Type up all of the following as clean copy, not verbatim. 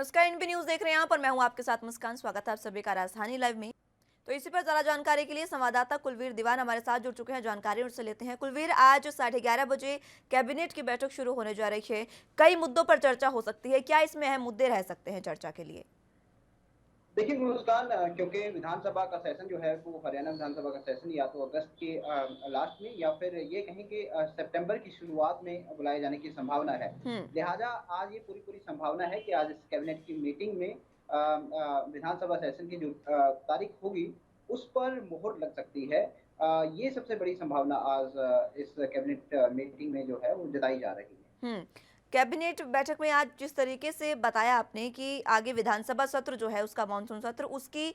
नमस्कार, NB news देख रहे हैं आप और मैं हूं आपके साथ मुस्कान। स्वागत है आप सभी का राजधानी लाइव में। तो इसी पर ज्यादा जानकारी के लिए संवाददाता कुलवीर दीवान हमारे साथ जुड़ चुके हैं। जानकारी उनसे लेते हैं। कुलवीर, आज 11:30 बजे कैबिनेट की बैठक शुरू होने जा रही है। कई मुद्दों पर चर्चा हो सकती है, क्या इसमें अहम मुद्दे रह सकते हैं चर्चा के लिए? देखिए मुस्कान, क्योंकि विधानसभा का सेशन जो है वो हरियाणा विधानसभा का सेशन या तो अगस्त के लास्ट में या फिर ये कहें कि सितंबर की शुरुआत में बुलाए जाने की संभावना है। हम्म। लिहाजा आज ये पूरी पूरी संभावना है कि आज इस कैबिनेट की मीटिंग में विधानसभा सेशन की जो तारीख होगी उस पर मुहर लग सकती है। ये सबसे बड़ी संभावना आज इस कैबिनेट मीटिंग में जो है वो जताई जा रही है। हम्म। कैबिनेट बैठक में आज जिस तरीके से बताया आपने कि आगे विधानसभा सत्र जो है उसका मानसून सत्र, उसकी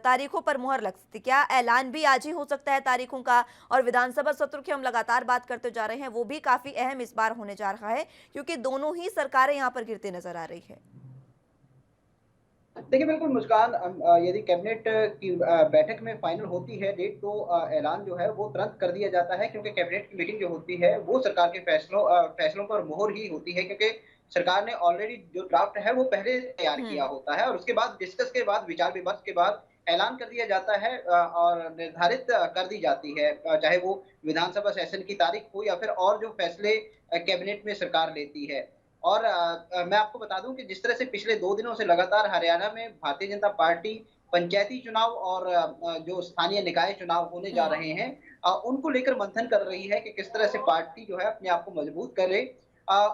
तारीखों पर मुहर लग सकती, क्या ऐलान भी आज ही हो सकता है तारीखों का? और विधानसभा सत्र की हम लगातार बात करते जा रहे हैं, वो भी काफी अहम इस बार होने जा रहा है क्योंकि दोनों ही सरकारें यहाँ पर गिरती नजर आ रही है। देखिए, बिल्कुल मुस्कान, यदि कैबिनेट की बैठक में फाइनल होती है डेट तो ऐलान जो है वो तुरंत कर दिया जाता है, क्योंकि कैबिनेट की मीटिंग जो होती है वो सरकार के फैसलों पर मोहर ही होती है, क्योंकि सरकार ने ऑलरेडी जो ड्राफ्ट है वो पहले तैयार किया हम्म। होता है और उसके बाद डिस्कस के बाद विचार विमर्श के बाद ऐलान कर दिया जाता है और निर्धारित कर दी जाती है, चाहे वो विधानसभा सेशन की तारीख हो या फिर और जो फैसले कैबिनेट में सरकार लेती है। और मैं आपको बता दूं कि जिस तरह से पिछले 2 दिनों से लगातार हरियाणा में भारतीय जनता पार्टी पंचायती चुनाव और जो स्थानीय निकाय चुनाव होने जा हम्म। रहे हैं, उनको लेकर मंथन कर रही है कि किस तरह से पार्टी जो है अपने आप को मजबूत करे।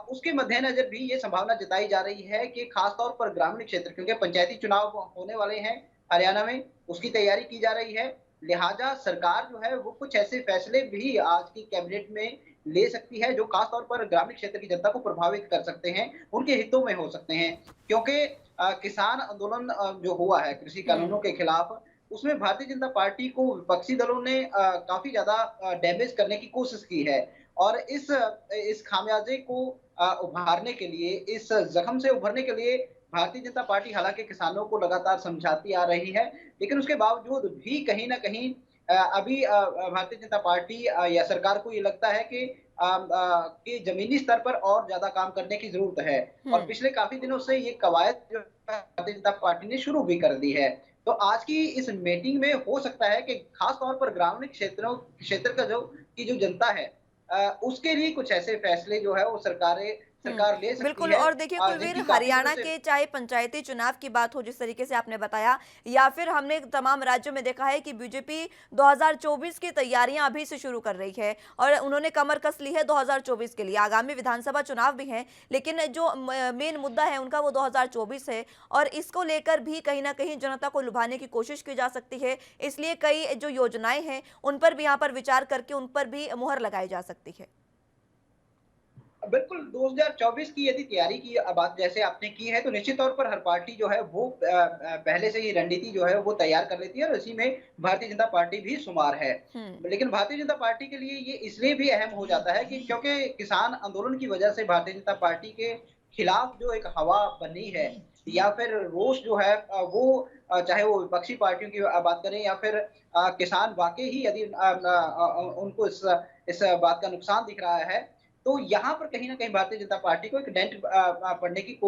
उसके मद्देनजर भी ये संभावना जताई जा रही है कि खास तौर पर ग्रामीण क्षेत्र, क्योंकि पंचायती चुनाव होने वाले हैं हरियाणा में, उसकी तैयारी की जा रही है। लिहाजा सरकार जो है वो कुछ ऐसे फैसले भी आज की कैबिनेट में ले सकती है जो खास तौर पर ग्रामीण क्षेत्र की जनता को प्रभावित कर सकते हैं, उनके हितों में हो सकते हैं। क्योंकि किसान आंदोलन जो हुआ है कृषि हम्म। कानूनों के खिलाफ, उसमें भारतीय जनता पार्टी को विपक्षी दलों ने काफ़ी ज़्यादा डैमेज करने की कोशिश की है और इस खामियाज़े को उभारने के लिए, इस ज़ख्म से उभरने के लिए भारतीय जनता पार्टी हालाँकि किसानों को लगातार समझाती आ रही है, लेकिन उसके बावजूद भी कहीं न कहीं अभी भारतीय जनता पार्टी या सरकार को ये लगता है कि ज़मीनी स्तर पर और ज़्यादा काम करने की ज़रूरत है और हम्म। पिछले काफ़ी दिनों से ये कवायद जो है भारतीय जनता पार्टी ने शुरू भी कर दी है। तो आज की इस मीटिंग में हो सकता है कि खास तौर पर ग्रामीण क्षेत्र का जो जनता है, उसके लिए कुछ ऐसे फैसले जो है वो सरकार ले सकती बिल्कुल। है, और देखिए कुलवीर, जिनकी काफ़ी दिनों हरियाणा से। के चाहे पंचायती चुनाव की बात हो जिस तरीके से आपने बताया, या फिर हमने तमाम राज्यों में देखा है कि बीजेपी 2024 की तैयारियां अभी से शुरू कर रही है और उन्होंने कमर कस ली है 2024 के लिए। आगामी विधानसभा चुनाव भी हैं, लेकिन जो मेन मुद्दा है उनका वो 2024 है और इसको लेकर भी कहीं ना कहीं जनता को लुभाने की कोशिश की जा सकती है। इसलिए कई जो योजनाएं हैं उन पर भी यहाँ पर विचार करके उन पर भी मुहर लगाई जा सकती है। बिल्कुल, 2024 की यदि तैयारी की बात जैसे आपने की है, तो निश्चित तौर पर हर पार्टी जो है वो पहले से ही रणनीति जो है वो तैयार कर लेती है और इसी में भारतीय जनता पार्टी भी शुमार है। हम्म। लेकिन भारतीय जनता पार्टी के लिए ये इसलिए भी अहम हो जाता है कि क्योंकि किसान आंदोलन की वजह से भारतीय जनता पार्टी के खिलाफ जो एक हवा बनी है या फिर रोष जो है, वो चाहे वो विपक्षी पार्टियों की बात करें या फिर किसान वाक़ई ही यदि उनको इस बात का नुकसान दिख रहा है, तो यहाँ पर कहीं न कहीं भारतीय जनता पार्टी को एक डेंट पड़ने की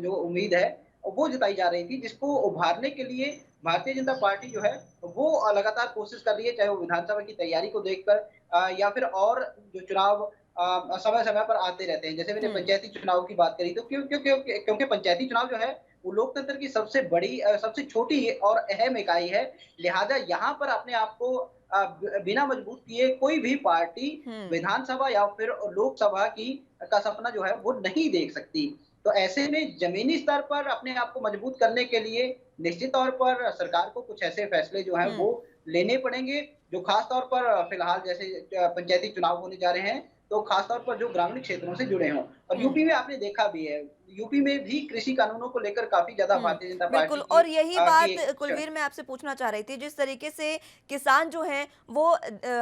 जो उम्मीद है, वो जताई जा रही थी, जिसको उभारने के लिए भारतीय जनता पार्टी जो है, वो लगातार कोशिश कर रही है, चाहे वो विधानसभा की तैयारी को देखकर या फिर और जो चुनाव समय-समय पर आते रहते हैं। जैसे मैंने हम्म। पंचायती चुनाव की बात करी, तो क्योंकि पंचायती चुनाव जो है, वो लोकतंत्र की सबसे बड़ी सबसे छोटी और अहम इकाई है। लिहाजा यहाँ पर अपने आप को बिना मजबूत किए कोई भी पार्टी हम्म। विधानसभा या फिर लोकसभा की का सपना जो है वो नहीं देख सकती। तो ऐसे में ज़मीनी स्तर पर अपने आप को मजबूत करने के लिए निश्चित तौर पर सरकार को कुछ ऐसे फैसले जो हैं वो हम्म। लेने पड़ेंगे, जो खास तौर पर फिलहाल जैसे पंचायती चुनाव होने जा रहे हैं, तो खास तौर पर जो ग्रामीण क्षेत्रों से जुड़े हों। और हम्म। यूपी में आपने देखा भी है, यूपी में भी कृषि कानूनों को लेकर काफ़ी ज़्यादा हुँ, भारतीय जनता बिल्कुल। पार्टी और यही की बात एक कुलवीर मैं आपसे पूछना चाह रही थी, जिस तरीके से किसान जो हैं वो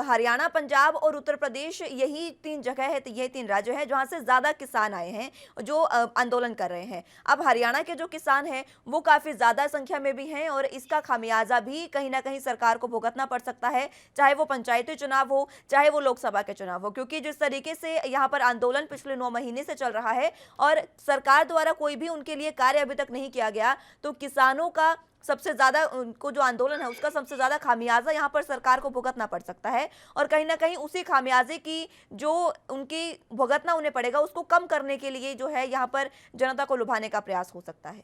हरियाणा, पंजाब और उत्तर प्रदेश, यही 3 जगह है, ये 3 राज्य हैं जहाँ से ज़्यादा किसान आए हैं, जो आंदोलन कर रहे हैं। अब हरियाणा के जो किसान हैं वो काफ़ी ज़्यादा संख्या में भी हैं और इसका खामियाज़ा भी कहीं न कहीं सरकार को भुगतना पड़ सकता है, चाहे वो पंचायती चुनाव हो, चाहे वो लोकसभा के चुनाव हो। क्योंकि जिस तरीके से यहाँ पर आंदोलन पिछले 9 महीने से चल रहा है और सरकार सरकार द्वारा कोई भी उनके लिए कार्य अभी तक नहीं किया गया, तो किसानों का सबसे ज़्यादा उनको जो आंदोलन है उसका सबसे ज़्यादा खामियाजा यहाँ पर सरकार को भुगतना पड़ सकता है। और कहीं न कहीं उसी खामियाजे की जो उनकी भुगतना उन्हें पड़ेगा उसको कम करने के लिए जो है यहाँ पर जनता को लुभाने का प्रयास हो सकता है।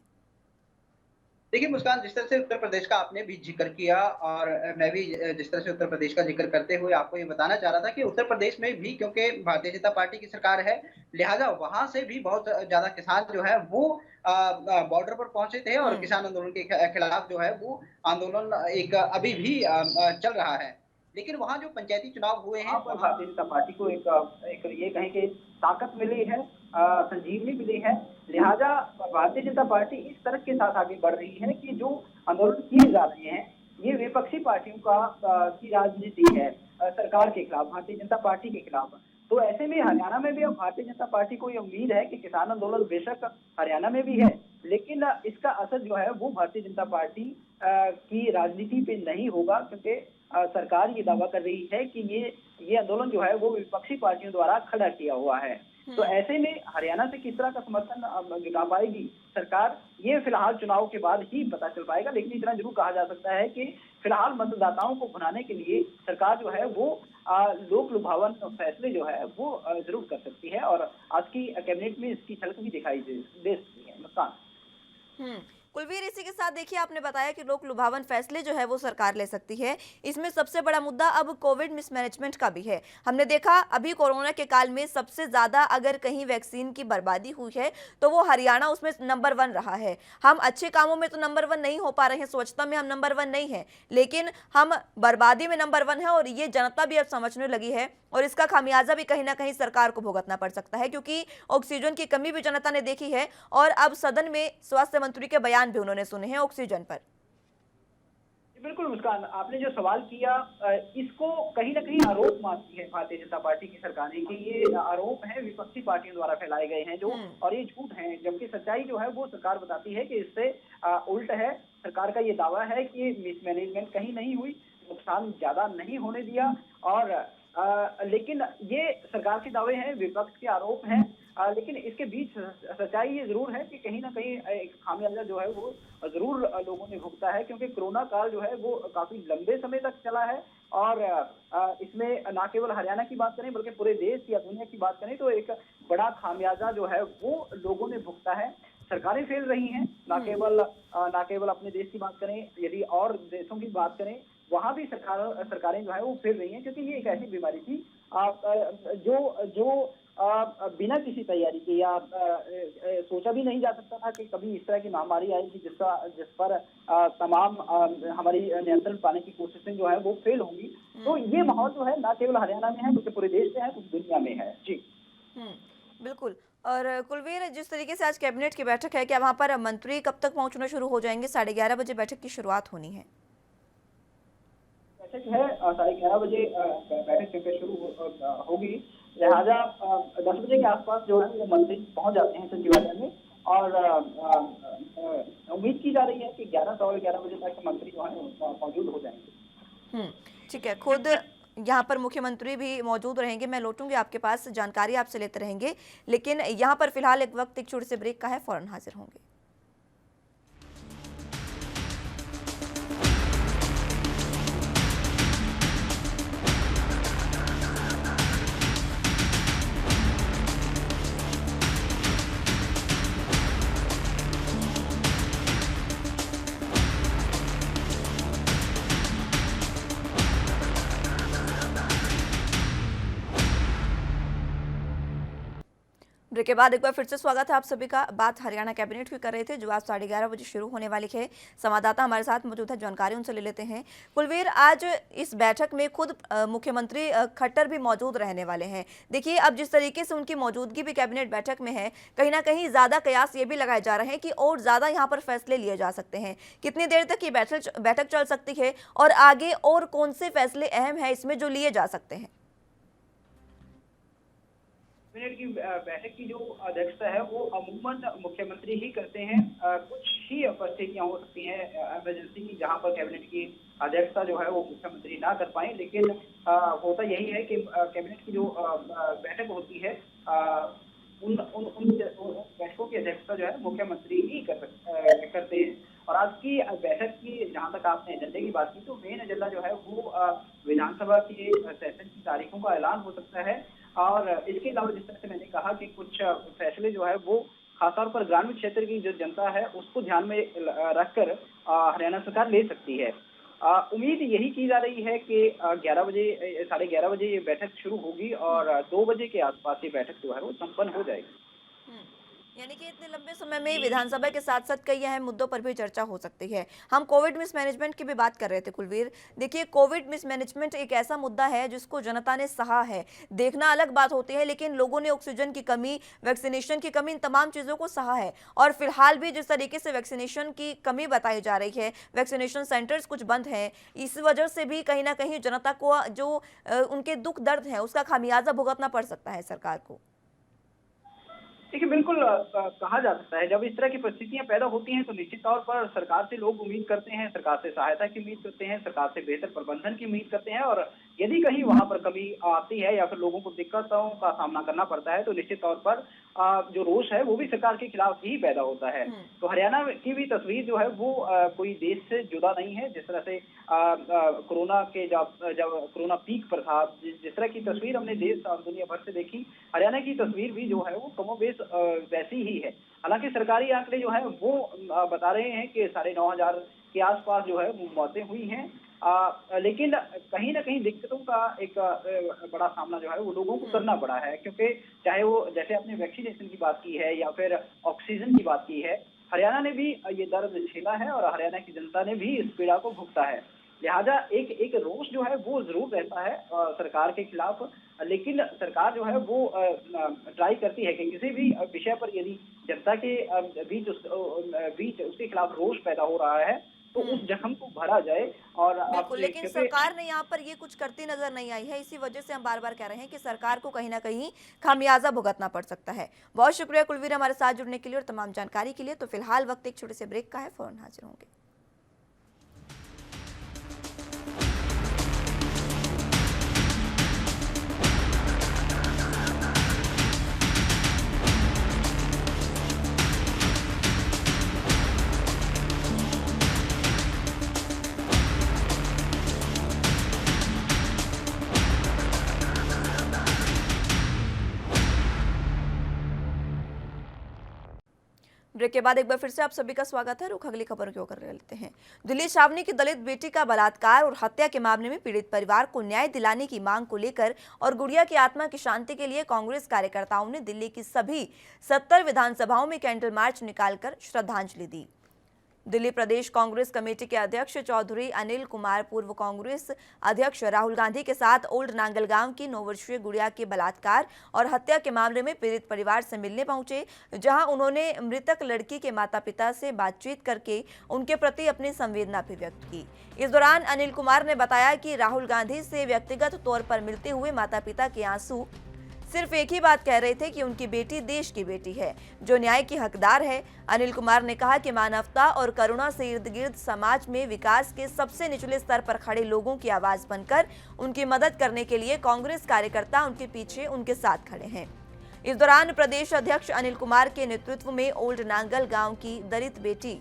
देखिए मुस्कान, जिस तरह से उत्तर प्रदेश का आपने भी ज़िक्र किया और मैं भी जिस तरह से उत्तर प्रदेश का ज़िक्र करते हुए आपको ये बताना चाह रहा था कि उत्तर प्रदेश में भी क्योंकि भारतीय जनता पार्टी की सरकार है, लिहाज़ा वहाँ से भी बहुत ज़्यादा किसान जो है वो बॉर्डर पर पहुँचे थे और हुँ। किसान आंदोलन के खिलाफ जो है वो आंदोलन एक अभी भी चल रहा है। लेकिन वहाँ जो पंचायती चुनाव हुए हैं, वहाँ पर भारतीय जनता पार्टी को एक ये कहें कि ताकत मिली है, संजीवनी मिली है। लिहाजा भारतीय जनता पार्टी इस तर्क के साथ आगे बढ़ रही है कि जो आंदोलन किए जा रहे हैं, ये विपक्षी पार्टियों की राजनीति है, सरकार के खिलाफ, भारतीय जनता पार्टी के खिलाफ। तो ऐसे में हरियाणा में भी अब भारतीय जनता पार्टी को ये उम्मीद है कि किसान आंदोलन बेशक हरियाणा में भी है, लेकिन इसका असर जो है वो भारतीय जनता पार्टी की राजनीति पे नहीं होगा, क्योंकि सरकार ये दावा कर रही है कि ये आंदोलन जो है वो विपक्षी पार्टियों द्वारा खड़ा किया हुआ है। तो ऐसे में हरियाणा से किस तरह का समर्थन जुटा पाएगी सरकार, ये फिलहाल चुनाव के बाद ही पता चल पाएगा। लेकिन इतना जरूर कहा जा सकता है कि फिलहाल मतदाताओं को भुनाने के लिए सरकार जो है वो लोक लुभावन फैसले जो है वो जरूर कर सकती है, और आज की कैबिनेट में इसकी झलक भी दिखाई दे सकती है। मुस्कान। कुलवीर, इसी के साथ देखिए आपने बताया कि लोक लुभावन फैसले जो है वो सरकार ले सकती है। इसमें सबसे बड़ा मुद्दा अब कोविड मिसमैनेजमेंट का भी है। हमने देखा अभी कोरोना के काल में सबसे ज़्यादा अगर कहीं वैक्सीन की बर्बादी हुई है तो वो हरियाणा उसमें नंबर 1 रहा है। हम अच्छे कामों में तो नंबर 1 नहीं हो पा रहे हैं, स्वच्छता में हम नंबर 1 नहीं है, लेकिन हम बर्बादी में नंबर 1 है और ये जनता भी अब समझने लगी है और इसका खामियाजा भी कहीं ना कहीं सरकार को भुगतना पड़ सकता है, क्योंकि ऑक्सीजन की कमी भी जनता ने देखी है और अब सदन में स्वास्थ्य मंत्री के बयान भी उन्होंने सुने हैं ऑक्सीजन पर। बिल्कुल मुस्कान, आपने जो सवाल किया इसको कहीं ना कहीं आरोप मानती है भारतीय जनता पार्टी की सरकार ने कि ये आरोप है विपक्षी पार्टियों द्वारा फैलाए गए हैं जो, और ये झूठ है, जबकि सच्चाई जो है वो सरकार बताती है कि इससे उल्ट है। सरकार का ये दावा है कि मिसमैनेजमेंट कहीं नहीं हुई, नुकसान ज्यादा नहीं होने दिया, और लेकिन ये सरकार के दावे हैं, विपक्ष के आरोप हैं, लेकिन इसके बीच सच्चाई ये जरूर है कि कहीं ना कहीं एक खामियाजा जो है वो जरूर लोगों ने भुगता है, क्योंकि कोरोना काल जो है वो काफी लंबे समय तक चला है और इसमें न केवल हरियाणा की बात करें बल्कि पूरे देश या दुनिया की बात करें तो एक बड़ा खामियाजा जो है वो लोगों ने भुगता है। सरकारें फेल रही हैं, न केवल अपने देश की बात करें, यदि और देशों की बात करें वहां भी सरकारें जो है वो फेल रही हैं, क्योंकि ये एक ऐसी बीमारी थी जो बिना किसी तैयारी के या सोचा भी नहीं जा सकता था कि कभी इस तरह की महामारी आएगी जिस पर तमाम हमारी नियंत्रण पाने की कोशिशें जो है वो फेल होंगी। तो ये माहौल जो है न केवल हरियाणा में है बल्कि पूरे देश में है, पूरी दुनिया में है। जी बिल्कुल। और कुलवीर, जिस तरीके से आज कैबिनेट की बैठक है, क्या वहां पर मंत्री कब तक पहुंचना शुरू हो जाएंगे? 11:30 बजे बैठक की शुरुआत होनी है। बैठक है 11:30 बजे बैठक शुरू होगी, लिहाजा 10 बजे के आसपास जो है वो मंत्री पहुंच जाते हैं सचिवालय में, और उम्मीद की जा रही है कि 11-11:15 बजे तक मंत्री जो है मौजूद हो जाएंगे। ठीक है, खुद यहाँ पर मुख्यमंत्री भी मौजूद रहेंगे। मैं लौटूंगी आपके पास, जानकारी आपसे लेते रहेंगे, लेकिन यहाँ पर फिलहाल एक वक्त एक छोटे से ब्रेक का है, फौरन हाजिर होंगे। ब्रेक के बाद एक बार फिर से स्वागत है आप सभी का। बात हरियाणा कैबिनेट की कर रहे थे जो आज 11:30 बजे शुरू होने वाली है। संवाददाता हमारे साथ मौजूद है, जानकारी उनसे ले लेते हैं। कुलवीर, आज इस बैठक में खुद मुख्यमंत्री खट्टर भी मौजूद रहने वाले हैं। देखिए, अब जिस तरीके से उनकी मौजूदगी भी कैबिनेट बैठक में है, कहीं ना कहीं ज़्यादा कयास ये भी लगाए जा रहे हैं कि और ज़्यादा यहाँ पर फैसले लिए जा सकते हैं। कितनी देर तक ये बैठक चल सकती है और आगे और कौन से फैसले अहम है इसमें जो लिए जा सकते हैं? कैबिनेट की बैठक की जो अध्यक्षता है वो अमूमन मुख्यमंत्री ही करते हैं। कुछ ही परिस्थितियां हो सकती हैं इमरजेंसी की जहां पर कैबिनेट की अध्यक्षता जो है वो मुख्यमंत्री ना कर पाए, लेकिन होता यही है कि कैबिनेट की जो बैठक होती है उन उन उन बैठकों की अध्यक्षता जो है मुख्यमंत्री ही करते हैं। और आज की बैठक की जहाँ तक आपने एजेंडे की बात की, तो मेन एजेंडा जो है वो विधानसभा की सेशन की तारीखों का ऐलान हो सकता है। और इसके अलावा जिस तरह से मैंने कहा कि कुछ फैसले जो है वो खासतौर पर ग्रामीण क्षेत्र की जो जनता है उसको ध्यान में रखकर हरियाणा सरकार ले सकती है। उम्मीद यही की जा रही है कि 11 बजे 11:30 बजे ये बैठक शुरू होगी और 2 बजे के आसपास ये बैठक जो है वो संपन्न हो जाएगी। हम्म, यानी कि इतने लंबे समय में विधानसभा के साथ साथ कई अहम मुद्दों पर भी चर्चा हो सकती है। हम कोविड मिसमैनेजमेंट की भी बात कर रहे थे कुलवीर। देखिए, कोविड मिसमैनेजमेंट एक ऐसा मुद्दा है जिसको जनता ने सहा है। देखना अलग बात होती है, लेकिन लोगों ने ऑक्सीजन की कमी, वैक्सीनेशन की कमी, इन तमाम चीज़ों को सहा है। और फिलहाल भी जिस तरीके से वैक्सीनेशन की कमी बताई जा रही है, वैक्सीनेशन सेंटर्स कुछ बंद हैं, इस वजह से भी कहीं ना कहीं जनता को जो उनके दुख दर्द है उसका खामियाजा भुगतना पड़ सकता है सरकार को। देखिए, बिल्कुल कहा जा सकता है, जब इस तरह की परिस्थितियां पैदा होती हैं तो निश्चित तौर पर सरकार से लोग उम्मीद करते हैं, सरकार से सहायता की उम्मीद करते हैं, सरकार से बेहतर प्रबंधन की उम्मीद करते हैं। और यदि कहीं वहां पर कमी आती है या फिर लोगों को दिक्कतों का सामना करना पड़ता है तो निश्चित तौर पर जो रोष है वो भी सरकार के खिलाफ ही पैदा होता है। तो हरियाणा की भी तस्वीर जो है वो कोई देश से जुदा नहीं है। जिस तरह से कोरोना के जब जब कोरोना पीक पर था, जिस तरह की तस्वीर हमने देश और दुनिया भर से देखी, हरियाणा की तस्वीर भी जो है वो कमोबेश वैसी ही है। हालांकि सरकारी आंकड़े जो है वो बता रहे हैं कि 9,500 के आसपास जो है वो मौतें हुई हैं। लेकिन कहीं ना कहीं दिक्कतों का एक बड़ा सामना जो है वो लोगों को करना पड़ा है, क्योंकि चाहे वो जैसे आपने वैक्सीनेशन की बात की है या फिर ऑक्सीजन की बात की है, हरियाणा ने भी ये दर्द झेला है और हरियाणा की जनता ने भी इस पीड़ा को भुगता है। लिहाजा एक एक रोष जो है वो जरूर रहता है सरकार के खिलाफ, लेकिन सरकार जो है वो ट्राई करती है कि किसी भी विषय पर यदि जनता के बीच उसके खिलाफ रोष पैदा हो रहा है तो उस जख्म को भरा जाए। और बिल्कुल, लेकिन सरकार ने यहाँ पर ये कुछ करती नजर नहीं आई है। इसी वजह से हम बार बार कह रहे हैं कि सरकार को कहीं ना कहीं खामियाजा भुगतना पड़ सकता है। बहुत शुक्रिया कुलवीर हमारे साथ जुड़ने के लिए और तमाम जानकारी के लिए। तो फिलहाल वक्त एक छोटे से ब्रेक का है, फौरन हाजिर होंगे। ब्रेक के बाद एक बार फिर से आप सभी का स्वागत है। रुख अगली खबर की ओर लेते हैं। दिल्ली छावनी की दलित बेटी का बलात्कार और हत्या के मामले में पीड़ित परिवार को न्याय दिलाने की मांग को लेकर और गुड़िया की आत्मा की शांति के लिए कांग्रेस कार्यकर्ताओं ने दिल्ली की सभी 70 विधानसभाओं में कैंडल मार्च निकालकर श्रद्धांजलि दी। दिल्ली प्रदेश कांग्रेस कमेटी के अध्यक्ष चौधरी अनिल कुमार पूर्व कांग्रेस अध्यक्ष राहुल गांधी के साथ ओल्ड नांगलगांव की 9 वर्षीय गुड़िया के बलात्कार और हत्या के मामले में पीड़ित परिवार से मिलने पहुंचे, जहां उन्होंने मृतक लड़की के माता-पिता से बातचीत करके उनके प्रति अपनी संवेदना भी व्यक्त की। इस दौरान अनिल कुमार ने बताया कि राहुल गांधी से व्यक्तिगत तौर पर मिलते हुए माता-पिता के आंसू सिर्फ एक ही बात कह रहे थे कि उनकी बेटी देश की बेटी है, जो न्याय की हकदार है। अनिल कुमार ने कहा कि मानवता और करुणा से इर्द गिर्द समाज में विकास के सबसे निचले स्तर पर खड़े लोगों की आवाज बनकर उनकी मदद करने के लिए कांग्रेस कार्यकर्ता उनके पीछे उनके साथ खड़े हैं। इस दौरान प्रदेश अध्यक्ष अनिल कुमार के नेतृत्व में ओल्ड नांगल गांव की दलित बेटी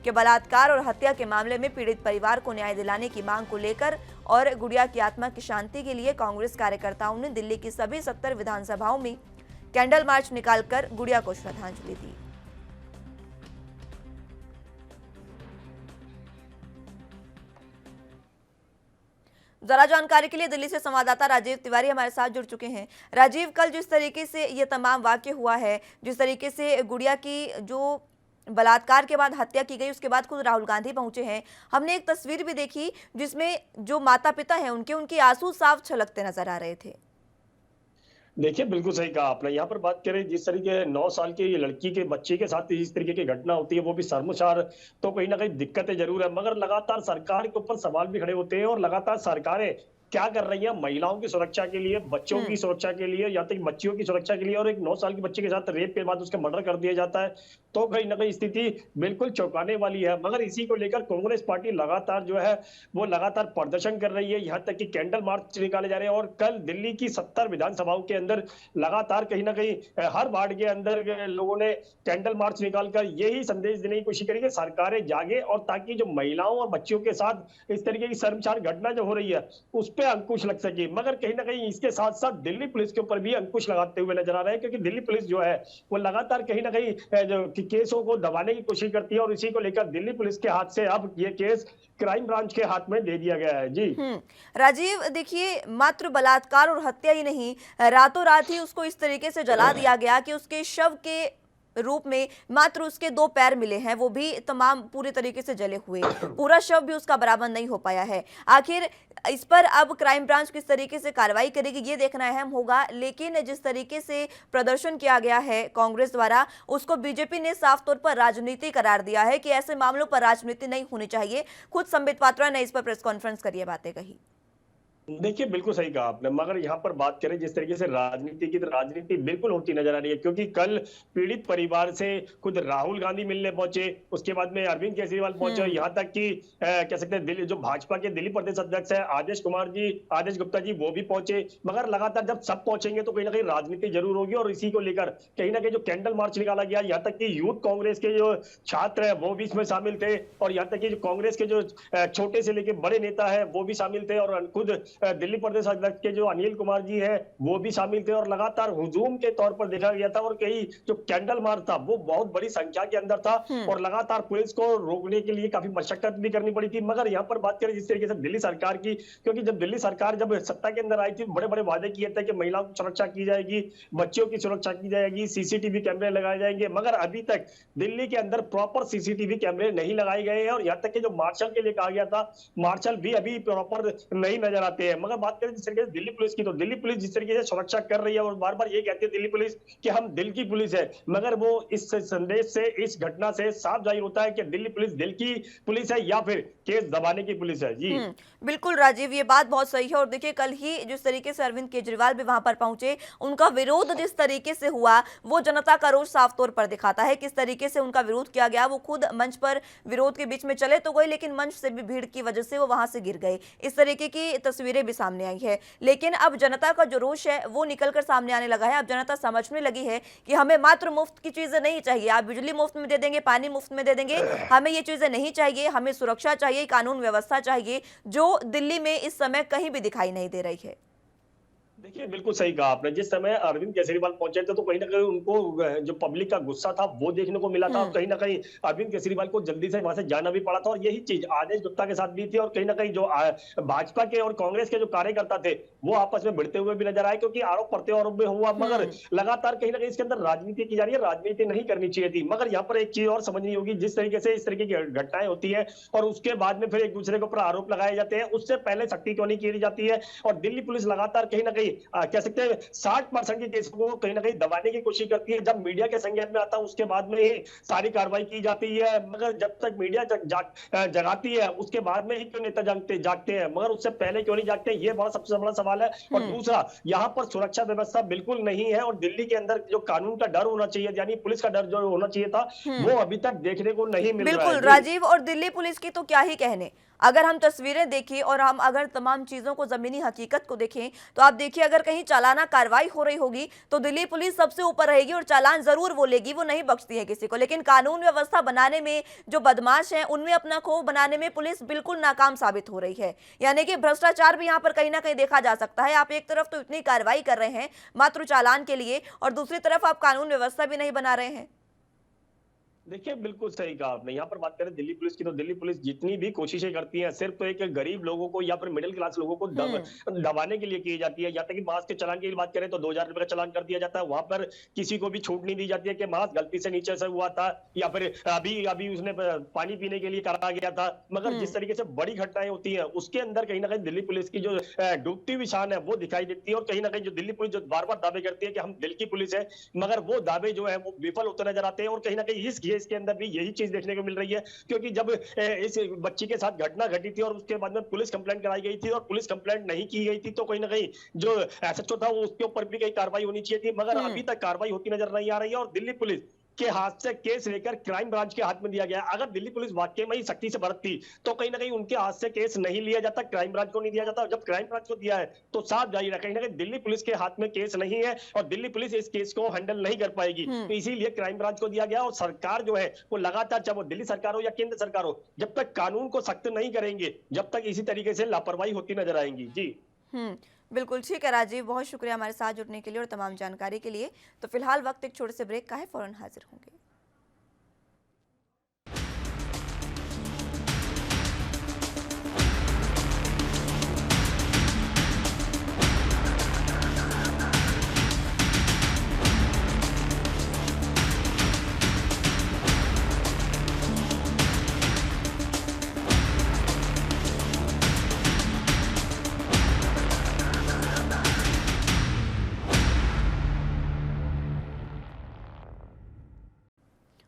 के बलात्कार और हत्या के मामले में पीड़ित परिवार को न्याय दिलाने की मांग को लेकर और गुड़िया की आत्मा की शांति के लिए कांग्रेस कार्यकर्ताओं ने दिल्ली की सभी 70 विधानसभाओं में कैंडल मार्च निकालकर गुड़िया को श्रद्धांजलि दी। जरा जानकारी के लिए दिल्ली से संवाददाता राजीव तिवारी हमारे साथ जुड़ चुके हैं। राजीव, कल जिस तरीके से ये तमाम वाक्य हुआ है, जिस तरीके से गुड़िया की जो बलात्कार के बाद हत्या की गई, उसके बाद खुद राहुल गांधी पहुंचे हैं, हमने एक तस्वीर भी देखी जिसमें जो माता पिता हैं उनके आंसू साफ छलकते नजर आ रहे थे। देखिए, बिल्कुल सही कहा आपने। यहाँ पर बात करें जिस तरीके 9 साल की लड़की के बच्चे के साथ इस तरीके की घटना होती है, वो भी शर्मसार, तो कहीं ना कहीं दिक्कतें जरूर है। मगर लगातार सरकार के ऊपर सवाल भी खड़े होते हैं और लगातार सरकारें क्या कर रही है महिलाओं की सुरक्षा के लिए, बच्चों की सुरक्षा के लिए, या तो बच्चियों की सुरक्षा के लिए। और एक 9 साल के बच्चे के साथ रेप के बाद उसका मर्डर कर दिया जाता है, तो कहीं ना कहीं स्थिति बिल्कुल चौंकाने वाली है। मगर इसी को लेकर कांग्रेस पार्टी लगातार जो है वो लगातार प्रदर्शन कर रही है, यहाँ तक कि कैंडल मार्च निकाले जा रहे हैं। और कल दिल्ली की 70 विधानसभाओं के अंदर लगातार कहीं ना कहीं हर वार्ड के अंदर लोगों ने कैंडल मार्च निकालकर यही संदेश देने की कोशिश करी कि सरकारें जागे, और ताकि जो महिलाओं और बच्चियों के साथ इस तरीके की शर्मसार घटना जो हो रही है उस पर अंकुश लग सके। मगर कहीं ना कहीं इसके साथ साथ दिल्ली पुलिस के ऊपर भी अंकुश लगाते हुए नजर आ रहे हैं, क्योंकि दिल्ली पुलिस जो है वो लगातार कहीं ना कहीं जो केसों को दबाने की कोशिश करती है, और इसी को लेकर दिल्ली पुलिस के हाथ से अब ये केस क्राइम ब्रांच के हाथ में दे दिया गया है। जी राजीव, देखिए, मात्र बलात्कार और हत्या ही नहीं, रातों रात ही उसको इस तरीके से जला दिया गया कि उसके शव के रूप में मात्र उसके 2 पैर मिले हैं, वो भी तमाम पूरी तरीके से जले हुए, पूरा शव भी उसका बरामद नहीं हो पाया है। आखिर इस पर अब क्राइम ब्रांच किस तरीके से कार्रवाई करेगी ये देखना अहम होगा। लेकिन जिस तरीके से प्रदर्शन किया गया है कांग्रेस द्वारा, उसको बीजेपी ने साफ तौर पर राजनीति करार दिया है कि ऐसे मामलों पर राजनीति नहीं होनी चाहिए। खुद संबित पात्रा ने इस पर प्रेस कॉन्फ्रेंस कर ये बातें कही। देखिए बिल्कुल सही कहा आपने, मगर यहाँ पर बात करें जिस तरीके से राजनीति की, तो राजनीति बिल्कुल होती नजर आ रही है। क्योंकि कल पीड़ित परिवार से खुद राहुल गांधी मिलने पहुंचे, उसके बाद में अरविंद केजरीवाल पहुंचे, यहाँ तक कि कह सकते हैं दिल्ली जो भाजपा के दिल्ली प्रदेश अध्यक्ष है आदेश गुप्ता जी वो भी पहुंचे। मगर लगातार जब सब पहुंचेंगे तो कहीं ना कहीं राजनीति जरूर होगी, और इसी को लेकर कहीं ना कहीं जो कैंडल मार्च निकाला गया, यहाँ तक कि यूथ कांग्रेस के जो छात्र है वो भी इसमें शामिल थे, और यहाँ तक कि जो कांग्रेस के जो छोटे से लेकर बड़े नेता है वो भी शामिल थे, और खुद दिल्ली प्रदेश अध्यक्ष के जो अनिल कुमार जी है वो भी शामिल थे। और लगातार हुजूम के तौर पर देखा गया था, और कई जो कैंडल मार्च था वो बहुत बड़ी संख्या के अंदर था, और लगातार पुलिस को रोकने के लिए काफी मशक्कत भी करनी पड़ी थी। मगर यहाँ पर बात करें जिस तरीके से दिल्ली सरकार की, क्योंकि जब दिल्ली सरकार जब सत्ता के अंदर आई थी, बड़े बड़े वादे किए थे कि महिलाओं की सुरक्षा की जाएगी, बच्चियों की सुरक्षा की जाएगी, सीसीटीवी कैमरे लगाए जाएंगे। मगर अभी तक दिल्ली के अंदर प्रॉपर सीसीटीवी कैमरे नहीं लगाए गए हैं, और यहाँ तक कि जो मार्शल के लिए कहा गया था, मार्शल भी अभी प्रॉपर नहीं नजर आते हैं। मगर बात करें जिस तरीके से दिल्ली पुलिस की, तो दिल्ली पुलिस जिस तरीके से सुरक्षा कर रही है, और बार बार ये कहती है दिल्ली पुलिस कि हम दिल की पुलिस है, मगर वो इस संदेश से, इस घटना से साफ जाहिर होता है कि दिल्ली पुलिस दिल की पुलिस है या फिर केस दबाने की पुलिस है। जी बिल्कुल राजीव, ये बात बहुत सही है। और देखिए, कल ही जिस तरीके से अरविंद केजरीवाल भी वहां पर पहुंचे, उनका विरोध जिस तरीके से हुआ वो जनता का रोष साफ तौर पर दिखाता है। किस तरीके से उनका विरोध किया गया, वो खुद मंच पर विरोध के बीच में चले तो गए, लेकिन मंच से भी भीड़ की वजह से वो वहां से गिर गए। इस तरीके की तस्वीरें भी सामने आई है। लेकिन अब जनता का जो रोष है वो निकलकर सामने आने लगा है। अब जनता समझने लगी है कि हमें मात्र मुफ्त की चीजें नहीं चाहिए, आप बिजली मुफ्त में दे देंगे, पानी मुफ्त में दे देंगे, हमें ये चीजें नहीं चाहिए। हमें सुरक्षा चाहिए, कानून व्यवस्था चाहिए, जो दिल्ली में इस समय कहीं भी दिखाई नहीं दे रही है। देखिए बिल्कुल सही कहा आपने, जिस समय अरविंद केजरीवाल पहुंचे थे तो कहीं ना कहीं उनको जो पब्लिक का गुस्सा था वो देखने को मिला था, और कहीं ना कहीं अरविंद केजरीवाल को जल्दी से वहां से जाना भी पड़ा था। और यही चीज आदेश गुप्ता के साथ भी थी, और कहीं ना कहीं जो भाजपा के और कांग्रेस के जो कार्यकर्ता थे वो आपस में भिड़ते हुए भी नजर आए, क्योंकि आरोप प्रत्यारोप में हुआ। मगर लगातार कहीं ना कहीं इसके अंदर राजनीति की जा रही है, राजनीति नहीं करनी चाहिए थी। मगर यहाँ पर एक चीज और समझनी होगी, जिस तरीके से इस तरीके की घटनाएं होती है और उसके बाद में फिर एक दूसरे के ऊपर आरोप लगाए जाते हैं, उससे पहले सख्ती क्यों नहीं की जाती है। और दिल्ली पुलिस लगातार कहीं ना कहीं कह सकते हैं 60% के केसों को कहीं ना कहीं दबाने की कोशिश करती है। जब मीडिया के संज्ञान में आता है उसके बाद में ही सारी कार्रवाई की जाती है। मगर जब तक मीडिया जगाती है उसके बाद में ही क्यों नेता जागते हैं, मगर उससे पहले क्यों नहीं जागते, ये बड़ा सबसे बड़ा सवाल है। और दूसरा, यहाँ पर सुरक्षा व्यवस्था बिल्कुल नहीं है, और दिल्ली के अंदर जो कानून का डर होना चाहिए, यानी पुलिस का डर जो होना चाहिए था, वो अभी तक देखने को नहीं मिल रहा है। बिल्कुल राजीव, और दिल्ली पुलिस की तो क्या ही कहने। अगर हम तस्वीरें देखें और हम अगर तमाम चीजों को, जमीनी हकीकत को देखें, तो आप देखिए, अगर कहीं चालाना कार्रवाई हो रही होगी तो दिल्ली पुलिस सबसे ऊपर रहेगी और चालान जरूर वो लेगी, वो नहीं बख्शती है किसी को। लेकिन कानून व्यवस्था बनाने में जो बदमाश हैं, उनमें अपना खौफ बनाने में पुलिस बिल्कुल नाकाम साबित हो रही है। यानी कि भ्रष्टाचार भी यहाँ पर कहीं ना कहीं देखा जा सकता है। आप एक तरफ तो इतनी कार्रवाई कर रहे हैं मात्र चालान के लिए, और दूसरी तरफ आप कानून व्यवस्था भी नहीं बना रहे हैं। देखिए बिल्कुल सही कहा आपने, यहाँ पर बात करें दिल्ली पुलिस की, तो दिल्ली पुलिस जितनी भी कोशिशें करती है सिर्फ तो एक गरीब लोगों को या फिर मिडिल क्लास लोगों को दबाने के लिए की जाती है। यहाँ तक कि मास्क के चालान की बात करें तो 2000 रुपए का चालान कर दिया जाता है, वहां पर किसी को भी छूट नहीं दी जाती है कि मास्क गलती से नीचे से हुआ था, या फिर अभी उसने पानी पीने के लिए करा गया था। मगर जिस तरीके से बड़ी घटनाएं होती है उसके अंदर कहीं ना कहीं दिल्ली पुलिस की जो डूबती हुई शान है वो दिखाई देती है। और कहीं ना कहीं जो दिल्ली पुलिस जो बार बार दावे करती है कि हम दिल की पुलिस है, मगर वो दावे जो है वो विफल होते नजर आते हैं। और कहीं ना कहीं इस केस के अंदर भी यही चीज देखने को मिल रही है, क्योंकि जब इस बच्ची के साथ घटना घटी थी और उसके बाद में पुलिस कंप्लेंट कराई गई थी और पुलिस कंप्लेंट नहीं की गई थी, तो कहीं ना कहीं जो एसएचओ था वो उसके ऊपर भी कहीं कार्रवाई होनी चाहिए थी, मगर अभी तक कार्रवाई होती नजर नहीं आ रही है। और दिल्ली पुलिस के हाथ से केस लेकर क्राइम ब्रांच के हाथ में दिया गया। अगर दिल्ली पुलिस वाकई में ही सख्ती से बरतती तो कहीं ना कहीं उनके हाथ से केस नहीं लिया जाता, क्राइम ब्रांच को नहीं दिया जाता। जब क्राइम ब्रांच को दिया है तो साफ जाहिर है कहीं ना कहीं दिल्ली पुलिस के हाथ में केस नहीं है और दिल्ली पुलिस इस केस को हैंडल नहीं कर पाएगी। तो इसीलिए क्राइम ब्रांच को दिया गया। और सरकार जो है वो लगातार, चाहे वो दिल्ली सरकार हो या केंद्र सरकार हो, जब तक कानून को सख्त नहीं करेंगे जब तक इसी तरीके से लापरवाही होती नजर आएंगी। जी बिल्कुल ठीक है राजीव, बहुत शुक्रिया हमारे साथ जुड़ने के लिए और तमाम जानकारी के लिए। तो फिलहाल वक्त एक छोटे से ब्रेक का है, फौरन हाजिर होंगे।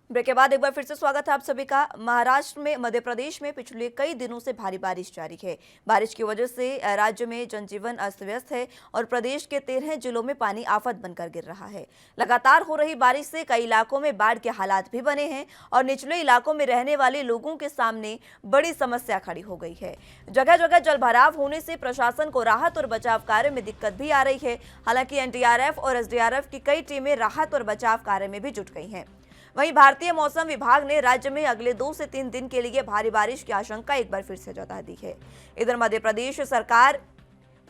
ब्रेक के बाद एक बार फिर से स्वागत है आप सभी का। महाराष्ट्र में, मध्य प्रदेश में पिछले कई दिनों से भारी बारिश जारी है। बारिश की वजह से राज्य में जनजीवन अस्त व्यस्त है और प्रदेश के 13 जिलों में पानी आफत बनकर गिर रहा है। लगातार हो रही बारिश से कई इलाकों में बाढ़ के हालात भी बने हैं और निचले इलाकों में रहने वाले लोगों के सामने बड़ी समस्या खड़ी हो गई है। जगह जगह जलभराव होने से प्रशासन को राहत और बचाव कार्य में दिक्कत भी आ रही है। हालांकि एनडीआरएफ और एसडीआरएफ की कई टीमें राहत और बचाव कार्य में भी जुट गई हैं। वहीं भारतीय मौसम विभाग ने राज्य में अगले 2 से 3 दिन के लिए भारी बारिश की आशंका एक बार फिर से जता दी है। इधर मध्य प्रदेश सरकार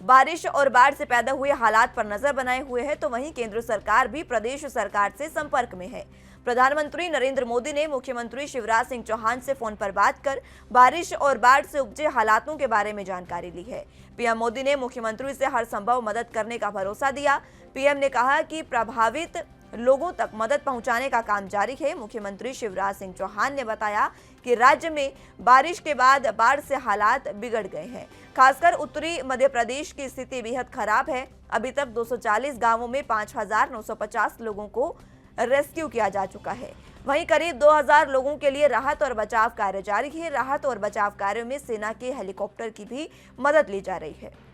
बारिश और बाढ़ से पैदा हुए हालात पर नजर बनाए हुए है, तो वहीं केंद्र सरकार भी प्रदेश सरकार से संपर्क में है। प्रधानमंत्री नरेंद्र मोदी ने मुख्यमंत्री शिवराज सिंह चौहान से फोन पर बात कर बारिश और बाढ़ से उपजे हालातों के बारे में जानकारी ली है। पीएम मोदी ने मुख्यमंत्री से हर संभव मदद करने का भरोसा दिया। पीएम ने कहा कि प्रभावित लोगों तक मदद पहुंचाने का काम जारी है। मुख्यमंत्री शिवराज सिंह चौहान ने बताया कि राज्य में बारिश के बाद बाढ़ से हालात बिगड़ गए हैं। खासकर उत्तरी मध्य प्रदेश की स्थिति बेहद खराब है। अभी तक 240 गांवों में 5,950 लोगों को रेस्क्यू किया जा चुका है। वहीं करीब 2,000 लोगों के लिए राहत और बचाव कार्य जारी है। राहत और बचाव कार्य में सेना के हेलीकॉप्टर की भी मदद ली जा रही है।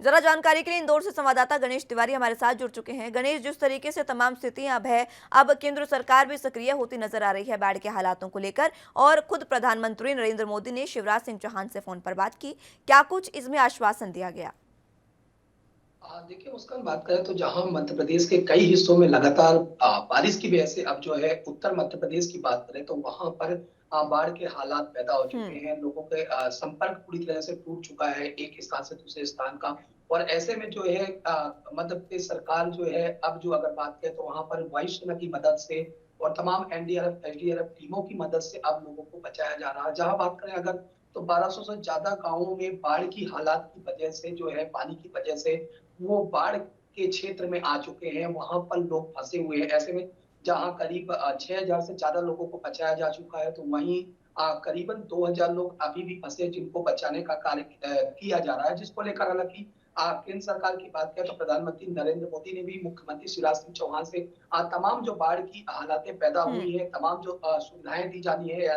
जरा जानकारी के लिए इंदौर से संवाददाता गणेश तिवारी हमारे साथ जुड़ चुके हैं। गणेश, जिस तरीके से तमाम स्थितियां अब है, अब केंद्र सरकार भी सक्रिय होती नजर आ रही है बाढ़ के हालातों को लेकर और खुद प्रधानमंत्री नरेंद्र मोदी ने शिवराज सिंह चौहान से फोन पर बात की, क्या कुछ इसमें आश्वासन दिया गया? देखिए मुस्कान, बात करें तो जहां मध्य प्रदेश के कई हिस्सों में लगातार बारिश की वजह से अब जो है उत्तर मध्य प्रदेश की बात करें तो वहां पर बाढ़ के हालात पैदा हो चुके हैं। लोगों के संपर्क पूरी तरह से टूट चुका है एक स्थान से दूसरे स्थान का। और ऐसे में जो है मध्य प्रदेश सरकार जो है अब जो अगर बात करें तो वहां पर वायुसेना की मदद से और तमाम एनडीआरएफ एसडीआरएफ टीमों की मदद से अब लोगों को बचाया जा रहा है। जहां बात करें अगर तो 1200 से ज्यादा गाँवों में बाढ़ की हालात की वजह से जो है पानी की वजह से वो बाढ़ के क्षेत्र में आ चुके हैं, वहां पर लोग फंसे हुए हैं। ऐसे में जहां करीब 6,000 से ज्यादा लोगों को बचाया जा चुका है, तो वहीं करीबन 2,000 लोग अभी भी फंसे जिनको बचाने का कार्य किया जा रहा है। जिसको लेकर हालांकि केंद्र सरकार की बात करें तो प्रधानमंत्री नरेंद्र मोदी ने भी मुख्यमंत्री शिवराज सिंह चौहान से तमाम जो बाढ़ की हालातें पैदा हुई है, तमाम जो सुविधाएं दी जानी है या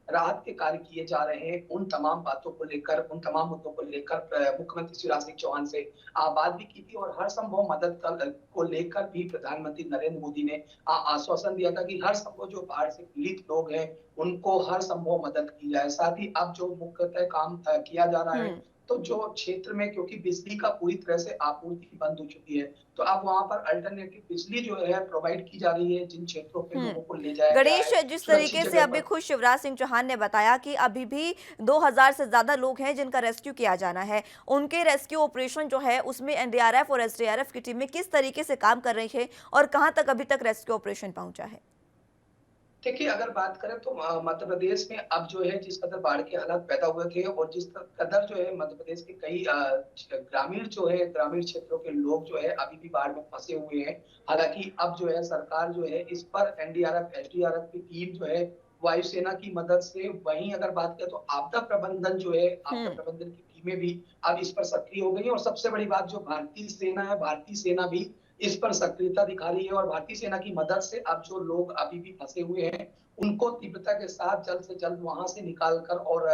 राहत के कार्य किए जा रहे हैं, उन तमाम बातों को लेकर, उन तमाम मुद्दों को लेकर मुख्यमंत्री शिवराज सिंह चौहान से बात भी की थी और हर संभव मदद को लेकर भी प्रधानमंत्री नरेंद्र मोदी ने आश्वासन दिया था कि हर संभव जो बाढ़ से पीड़ित लोग हैं उनको हर संभव मदद की जाए। साथ ही अब जो मुख्यतः काम किया जा रहा है तो जो क्षेत्र में, क्योंकि बिजली का पूरी तरह से आपूर्ति बंद हो चुकी है, तो अब वहां पर अल्टरनेटिव बिजली जो है प्रोवाइड की जा रही है जिन क्षेत्रों के लोगों को ले जाया गणेश, जिस तरीके से अभी खुद शिवराज सिंह चौहान ने बताया कि अभी भी 2,000 से ज्यादा लोग हैं जिनका रेस्क्यू किया जाना है, उनके रेस्क्यू ऑपरेशन जो है उसमें एनडीआरएफ और एसडीआरएफ की टीमें किस तरीके से काम कर रही है और कहां तक अभी तक रेस्क्यू ऑपरेशन पहुंचा है? देखिए अगर बात करें तो मध्य प्रदेश में अब जो है जिस कदर बाढ़ के हालात पैदा हुए थे और जिस कदर जो है मध्य प्रदेश के कई ग्रामीण क्षेत्रों के लोग जो है अभी भी बाढ़ में फंसे हुए हैं। हालांकि अब जो है सरकार जो है इस पर एनडीआरएफ एसडीआरएफ की टीम जो है वायुसेना की मदद से, वहीं अगर बात करें तो आपदा प्रबंधन जो है, आपदा प्रबंधन की टीमें भी अब इस पर सक्रिय हो गई है। और सबसे बड़ी बात जो भारतीय सेना है, भारतीय सेना भी इस पर सक्रियता दिखा रही है और भारतीय सेना की मदद से अब जो लोग अभी भी फंसे हुए हैं उनको तीव्रता के साथ जल्द से जल्द वहां से निकालकर और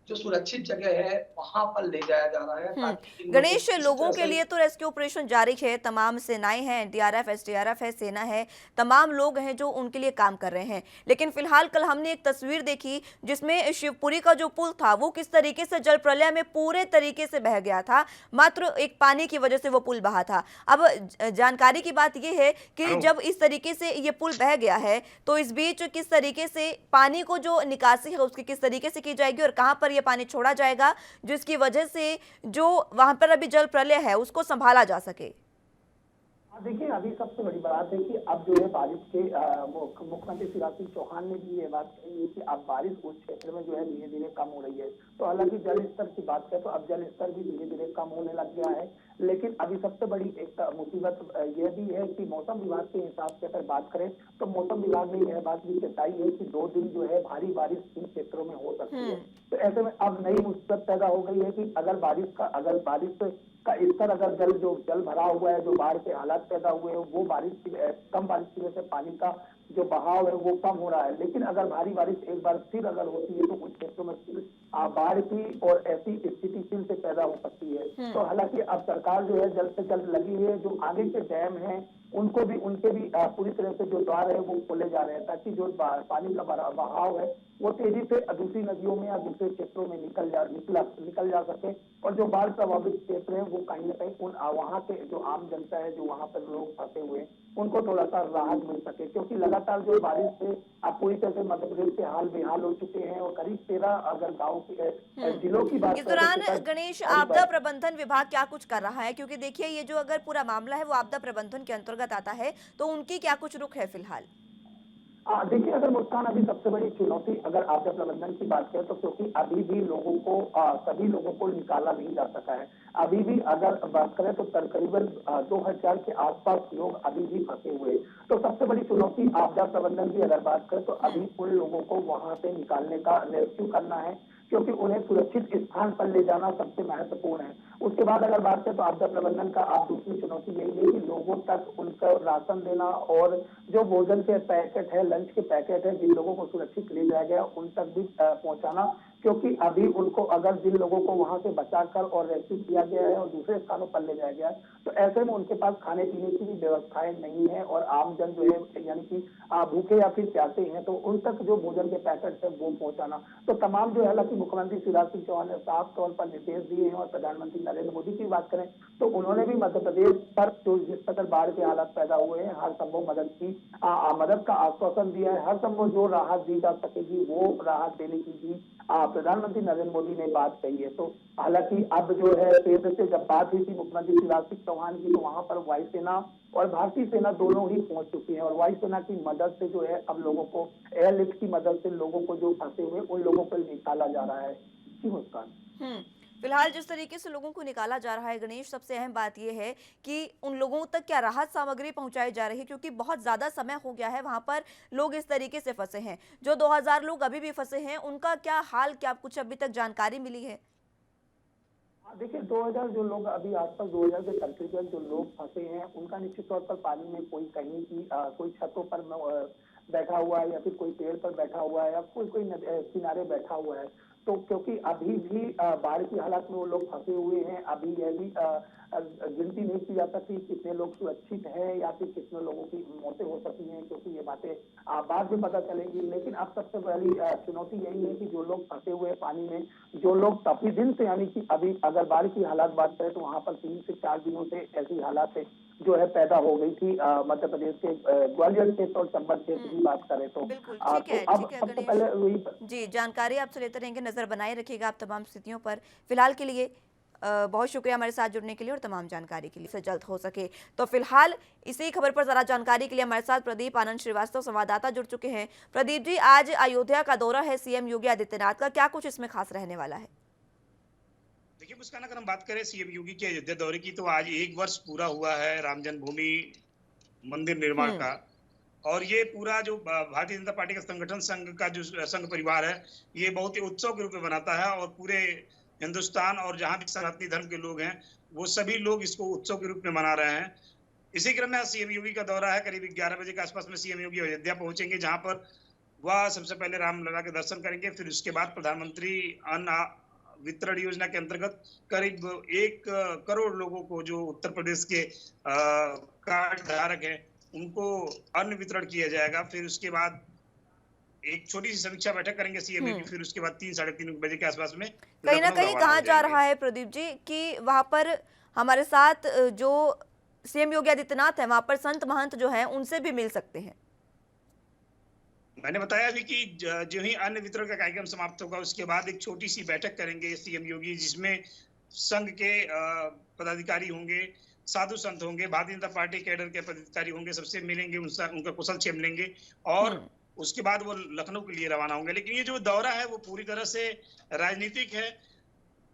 जो सुरक्षित जगह है वहां पर ले जाया जा रहा है ताकि इन लोगों गणेश, को इस लोगों तरह के से लिए तो रेस्क्यू ऑपरेशन जारी है, तमाम सेनाएं हैं, एनडीआरएफ, एसडीआरएफ है, सेना है, तमाम लोग हैं जो उनके लिए काम कर रहे हैं। लेकिन फिलहाल कल हमने एक तस्वीर देखी जिसमें शिवपुरी का जो पुल था वो किस तरीके से जल प्रलय में पूरे तरीके से बह गया था, मात्र एक पानी की वजह से वो पुल बहा था। अब जानकारी की बात यह है कि जब इस तरीके से ये पुल बह गया है तो इस बीच किस तरीके से पानी को जो निकासी है उसकी किस तरीके से की जाएगी और कहां पर यह पानी छोड़ा जाएगा जिसकी वजह से जो वहां पर अभी जल प्रलय है उसको संभाला जा सके। देखिए, अभी सबसे बड़ी बात है कि अब जो है बारिश के मुख्यमंत्री शिवराज सिंह चौहान ने भी ये बात कही है कि अब बारिश उस क्षेत्र में जो है धीरे धीरे कम हो रही है। तो हालांकि जल स्तर की बात करें तो अब जल स्तर भी धीरे धीरे कम होने लग गया है। लेकिन अभी सबसे बड़ी एक मुसीबत यह भी है कि मौसम विभाग के हिसाब से अगर बात करें तो मौसम विभाग ने यह बात भी जताई है कि 2 दिन जो है भारी बारिश इन क्षेत्रों में हो सकती है। तो ऐसे में अब नई मुसीबत पैदा हो गई है कि अगर बारिश का स्तर अगर जल भरा हुआ है, जो बाढ़ के हालात पैदा हुए हैं, वो कम बारिश की वजह से पानी का जो बहाव है वो कम हो रहा है। लेकिन अगर भारी बारिश एक बार फिर अगर होती है तो उस क्षेत्रों में फिर बाढ़ की और ऐसी स्थिति फिर से पैदा हो सकती है। तो हालांकि अब सरकार जो है जल्द से जल्द लगी हुई है, जो आगे के डैम है उनके भी पूरी तरह से जो द्वार है वो खोले जा रहे हैं ताकि जो पानी का बहाव है वो तेजी से दूसरी नदियों में या दूसरे क्षेत्रों में निकल जा सके और जो बाढ़ प्रभावित क्षेत्र है वो कहीं ना कहीं वहाँ के जो आम जनता है, जो वहाँ पर लोग फंसे हुए हैं, उनको थोड़ा सा राहत मिल सके। क्योंकि लगातार जो बारिश से अब पूरी तरह से मध्य प्रदेश के हाल बेहाल हो चुके हैं और करीब 13 अगर गाँव के जिलों की बात इस दौरान गणेश, आपदा प्रबंधन विभाग क्या कुछ कर रहा है? क्योंकि देखिए ये जो अगर पूरा मामला है वो आपदा प्रबंधन के अंतर्गत आता है तो उनकी क्या कुछ रुख है फिलहाल? देखिए, अगर मुस्कान अभी सबसे बड़ी चुनौती अगर आपदा प्रबंधन की बात करें तो क्योंकि अभी भी सभी लोगों को निकाला नहीं जा सका है। अभी भी अगर बात करें तो तकरीबन 2000 के आसपास लोग अभी भी फंसे हुए। तो सबसे बड़ी चुनौती आपदा प्रबंधन की अगर बात करें तो अभी उन लोगों को वहां से निकालने का रेस्क्यू करना है, क्योंकि उन्हें सुरक्षित स्थान पर ले जाना सबसे महत्वपूर्ण है। उसके बाद अगर बात करें तो आपदा प्रबंधन का आप दूसरी चुनौती यही है कि लोगों तक उनका राशन देना और जो भोजन के पैकेट है, लंच के पैकेट है, जिन लोगों को सुरक्षित ले जाया गया उन तक भी पहुंचाना। क्योंकि अभी उनको अगर जिन लोगों को वहां से बचाकर और रेस्क्यू किया गया है और दूसरे स्थानों पर ले जाया गया है तो ऐसे में उनके पास खाने पीने की भी व्यवस्थाएं नहीं है और आमजन जो है यानी कि भूखे या फिर प्यासे हैं तो उन तक जो भोजन के पैकेट है वो पहुंचाना। तो तमाम जो हालांकि मुख्यमंत्री शिवराज सिंह चौहान ने साफ तौर पर निर्देश दिए हैं और प्रधानमंत्री नरेंद्र मोदी की बात करें तो उन्होंने भी मध्य प्रदेश पर जो जिस प्रकार बाढ़ के हालात पैदा हुए हैं हर संभव मदद का आश्वासन दिया है। हर संभव जो राहत दी जा सकेगी वो राहत देने की भी प्रधानमंत्री नरेंद्र मोदी ने बात कही है। तो हालांकि अब जो है केंद्र से जब बात हुई थी मुख्यमंत्री शिवराज सिंह चौहान की तो वहां पर वायुसेना और भारतीय सेना दोनों ही पहुंच चुकी है और वायुसेना की मदद से जो है अब लोगों को एयरलिफ्ट की मदद से लोगों को जो फंसे हुए उन लोगों को निकाला जा रहा है। जी मुस्कान। फिलहाल जिस तरीके से लोगों को निकाला जा रहा है गणेश, सबसे अहम बात यह है कि उन लोगों तक क्या राहत सामग्री पहुंचाई जा रही है, क्योंकि बहुत ज्यादा समय हो गया है वहां पर लोग इस तरीके से फंसे हैं। जो 2000 लोग अभी भी फंसे हैं उनका क्या हाल, क्या कुछ अभी तक जानकारी मिली है? देखिए, 2000 जो लोग अभी आसपास 2000 के तकरीबन जो लोग फंसे हैं उनका निश्चित तौर पर पानी में कोई कहीं की कोई छतों पर बैठा हुआ है या फिर कोई पेड़ पर बैठा हुआ है या कोई किनारे बैठा हुआ है। तो क्योंकि अभी भी बाढ़ की हालात में वो लोग फंसे हुए हैं, अभी यह भी गिनती नहीं की जा सकती कितने लोग सुरक्षित हैं या फिर कितने लोगों की मौतें हो सकती हैं, क्योंकि ये बातें बाद में पता चलेंगी। लेकिन अब सबसे बड़ी चुनौती यही है कि जो लोग फंसे हुए हैं पानी में, जो लोग काफी दिन से यानी कि अभी अगर बाढ़ की हालात बात करें तो वहां पर 3 से 4 दिनों से ऐसी हालात जो है पैदा हो गई थी मध्य प्रदेश के ग्वालियर क्षेत्र और चंबल क्षेत्र की बात करें तो। बिल्कुल ठीक है, अब सबसे पहले वही जी जानकारी आपसे लेते रहेंगे, नजर बनाए रखिएगा आप तमाम स्थितियों पर। फिलहाल के लिए बहुत शुक्रिया हमारे साथ जुड़ने के लिए और तमाम जानकारी के लिए से जल्द हो सके। तो फिलहाल इसी खबर पर जरा जानकारी के लिए हमारे साथ प्रदीप आनंद श्रीवास्तव संवाददाता जुड़ चुके हैं। प्रदीप जी, आज अयोध्या का दौरा है सीएम योगी आदित्यनाथ का, क्या कुछ इसमें खास रहने वाला है? देखिए मुस्कान, अगर हम बात करें सीएम योगी के अयोध्या दौरे की तो आज 1 वर्ष पूरा हुआ है राम जन्मभूमि मंदिर निर्माण का। और ये पूरा जो भारतीय जनता पार्टी का संगठन संघ का जो संघ परिवार है ये बहुत ही उत्सव के रूप में मनाता है और पूरे हिंदुस्तान और जहां भी सनातनी धर्म के लोग हैं वो सभी लोग इसको उत्सव के रूप में मना रहे हैं। इसी क्रम में आज सीएम योगी का दौरा है। करीब 11 बजे के आसपास में सीएम योगी अयोध्या पहुंचेंगे, जहां पर वह सबसे पहले रामलला के दर्शन करेंगे। फिर उसके बाद प्रधानमंत्री अन्न वितरण योजना के अंतर्गत करीब 1 करोड़ लोगों को, जो उत्तर प्रदेश के कार्ड धारक हैं, उनको अन्न वितरण किया जाएगा। फिर उसके बाद एक छोटी सी समीक्षा बैठक करेंगे सीएम योगी। फिर उसके बाद 3 साढ़े 3 बजे के आसपास में कहीं ना कहीं कहा जा रहा है प्रदीप जी कि वहां पर हमारे साथ जो सीएम योगी आदित्यनाथ है, वहां पर संत महंत जो हैं उनसे भी मिल सकते हैं। मैंने बताया भी कि जो ही अन्न वितरण का कार्यक्रम समाप्त होगा, उसके बाद एक छोटी सी बैठक करेंगे सीएम योगी, जिसमें संघ के पदाधिकारी होंगे, साधु संत होंगे, भारतीय जनता पार्टी कैडर के पदाधिकारी होंगे, सबसे मिलेंगे, उनका कुशल क्षेम लेंगे और उसके बाद वो लखनऊ के लिए रवाना होंगे। लेकिन ये जो दौरा है वो पूरी तरह से राजनीतिक है,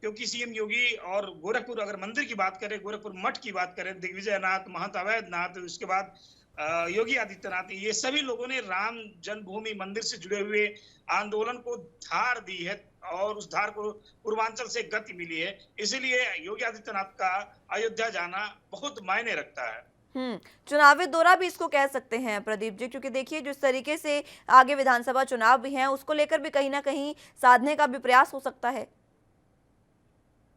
क्योंकि सीएम योगी और गोरखपुर, अगर मंदिर की बात करें, गोरखपुर मठ की बात करें, दिग्विजयनाथ, महंत अवैधनाथ, उसके बाद योगी आदित्यनाथ, ये सभी लोगों ने राम जन्मभूमि मंदिर से जुड़े हुए आंदोलन को धार दी है और उस धार को पूर्वांचल से गति मिली है। इसीलिए योगी आदित्यनाथ का अयोध्या जाना बहुत मायने रखता है। चुनावी दौरा भी इसको कह सकते हैं प्रदीप जी, क्योंकि देखिए जिस तरीके से आगे विधानसभा चुनाव भी हैं, उसको लेकर भी कहीं ना कहीं साधने का भी प्रयास हो सकता है।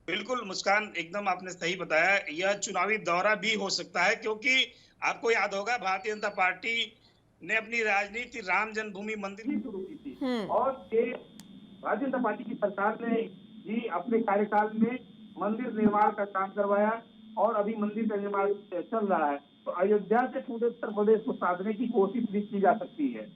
बिल्कुल मुस्कान, एकदम आपने सही बताया, यह चुनावी दौरा भी हो सकता है, क्योंकि आपको याद होगा भारतीय जनता पार्टी ने अपनी राजनीति राम जन्मभूमि मंदिर में शुरू की थी और ये भारतीय जनता पार्टी की सरकार ने ही अपने कार्यकाल में मंदिर निर्माण का काम करवाया और अभी मंदिर का निर्माण चल रहा है। तो अयोध्या से पूरे उत्तर प्रदेश को साधने की कोशिश भी की जा सकती है।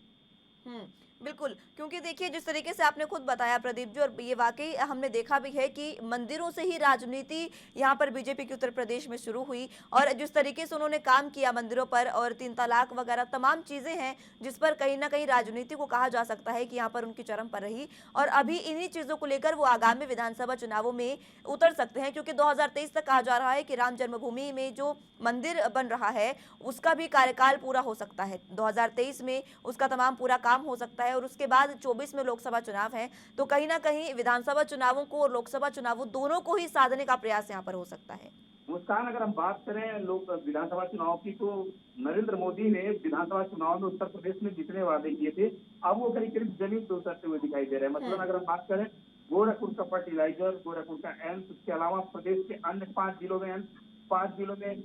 बिल्कुल, क्योंकि देखिए जिस तरीके से आपने खुद बताया प्रदीप जी, और ये वाकई हमने देखा भी है कि मंदिरों से ही राजनीति यहाँ पर बीजेपी की उत्तर प्रदेश में शुरू हुई और जिस तरीके से उन्होंने काम किया मंदिरों पर और 3 तलाक वगैरह तमाम चीज़ें हैं जिस पर कहीं ना कहीं राजनीति को कहा जा सकता है कि यहाँ पर उनकी चरम पर रही और अभी इन्हीं चीज़ों को लेकर वो आगामी विधानसभा चुनावों में उतर सकते हैं, क्योंकि 2023 तक कहा जा रहा है कि राम जन्मभूमि में जो मंदिर बन रहा है उसका भी कार्यकाल पूरा हो सकता है। 2023 में उसका तमाम पूरा काम हो सकता है और उसके बाद 24 में लोकसभा चुनाव है, तो कहीं ना कहीं विधानसभा चुनावों को और लोकसभा चुनावों दोनों को ही साधने का प्रयास यहाँ पर हो सकता है। मुस्कान, अगर हम बात करें लोग विधानसभा चुनाव की, तो नरेंद्र मोदी ने विधानसभा चुनाव में उत्तर प्रदेश में जितने वादे किए थे अब वो करीब करीब जमीन पे उतरते हुए दिखाई दे रहे हैं। मतलब अगर हम बात करें गोरखपुर का फर्टिलाइजर, गोरखपुर का एम्स, उसके अलावा प्रदेश के अन्य 5 जिलों में एम्स, 5 जिलों में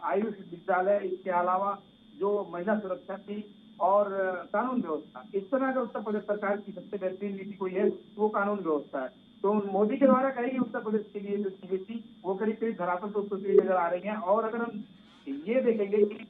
आयुष विद्यालय, इसके अलावा जो महिला सुरक्षा की और कानून व्यवस्था, इस तरह अगर उत्तर प्रदेश सरकार की सबसे बेहतरीन नीति कोई है वो कानून व्यवस्था है। तो मोदी के द्वारा कहेगी उत्तर प्रदेश के लिए जो चीजें थी वो करीब करीब धरातल तो नजर आ रही हैं। और अगर हम ये देखेंगे कि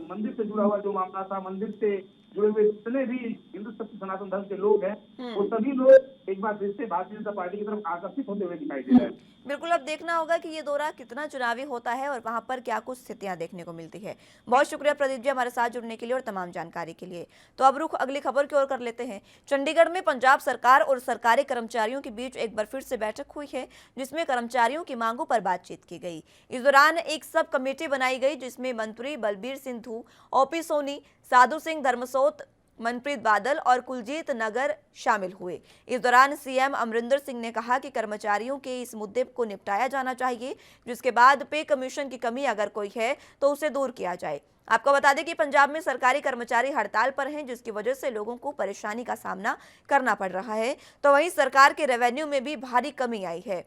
मंदिर से जुड़ा हुआ जो मामला था, मंदिर से जुड़े हुए जितने भी हिंदू सनातन धर्म के लोग हैं वो सभी लोग एक बार फिर से भारतीय जनता पार्टी की तरफ आकर्षित होते हुए दिखाई दे रहे हैं। बिल्कुल, अब देखना होगा कि ये दौरा कितना चुनावी होता है और वहां पर क्या कुछ स्थितियां देखने को मिलती है। बहुत शुक्रिया प्रदीप जी हमारे साथ जुड़ने के लिए और तमाम जानकारी के लिए। तो अब रुख अगली खबर की ओर कर लेते हैं। चंडीगढ़ में पंजाब सरकार और सरकारी कर्मचारियों के बीच एक बार फिर से बैठक हुई है, जिसमें कर्मचारियों की मांगों पर बातचीत की गई। इस दौरान एक सब कमेटी बनाई गई, जिसमें मंत्री बलबीर सिंधु, ओपी सोनी, साधु सिंह धर्मसोत, मनप्रीत बादल और कुलजीत नगर शामिल हुए। इस दौरान सीएम अमरिंदर सिंह ने कहा कि कर्मचारियों के इस मुद्दे को निपटाया जाना चाहिए, जिसके बाद पे कमीशन की कमी अगर कोई है तो उसे दूर किया जाए। आपको बता दें कि पंजाब में सरकारी कर्मचारी हड़ताल पर हैं, जिसकी वजह से लोगों को परेशानी का सामना करना पड़ रहा है। तो वहीं सरकार के रेवेन्यू में भी भारी कमी आई है।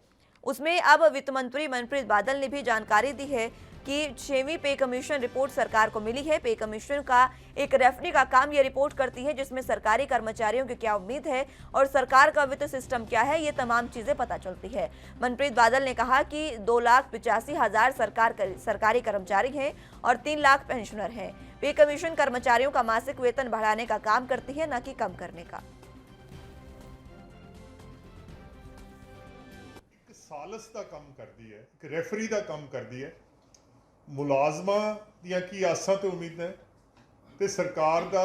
उसमें अब वित्त मंत्री मनप्रीत बादल ने भी जानकारी दी है कि 6वीं पे कमीशन रिपोर्ट सरकार को मिली है। पे कमीशन का एक रेफरी का काम ये रिपोर्ट करती है, जिसमें सरकारी कर्मचारियों की क्या उम्मीद है और सरकार का वित्त सिस्टम क्या है, ये तमाम चीजें पता चलती है। मनप्रीत बादल ने कहा कि 2,85,000 सरकारी कर्मचारी हैं और 3 लाख पेंशनर हैं। पे कमीशन कर्मचारियों का मासिक वेतन बढ़ाने का काम करती है, न कि कम करने का। सालस का काम करती है, एक रेफरी का काम करती है। मुलाजमा ਦੀਆਂ ਕੀ ਆਸਾਂ ਤੇ ਉਮੀਦਾਂ ਤੇ ਸਰਕਾਰ ਦਾ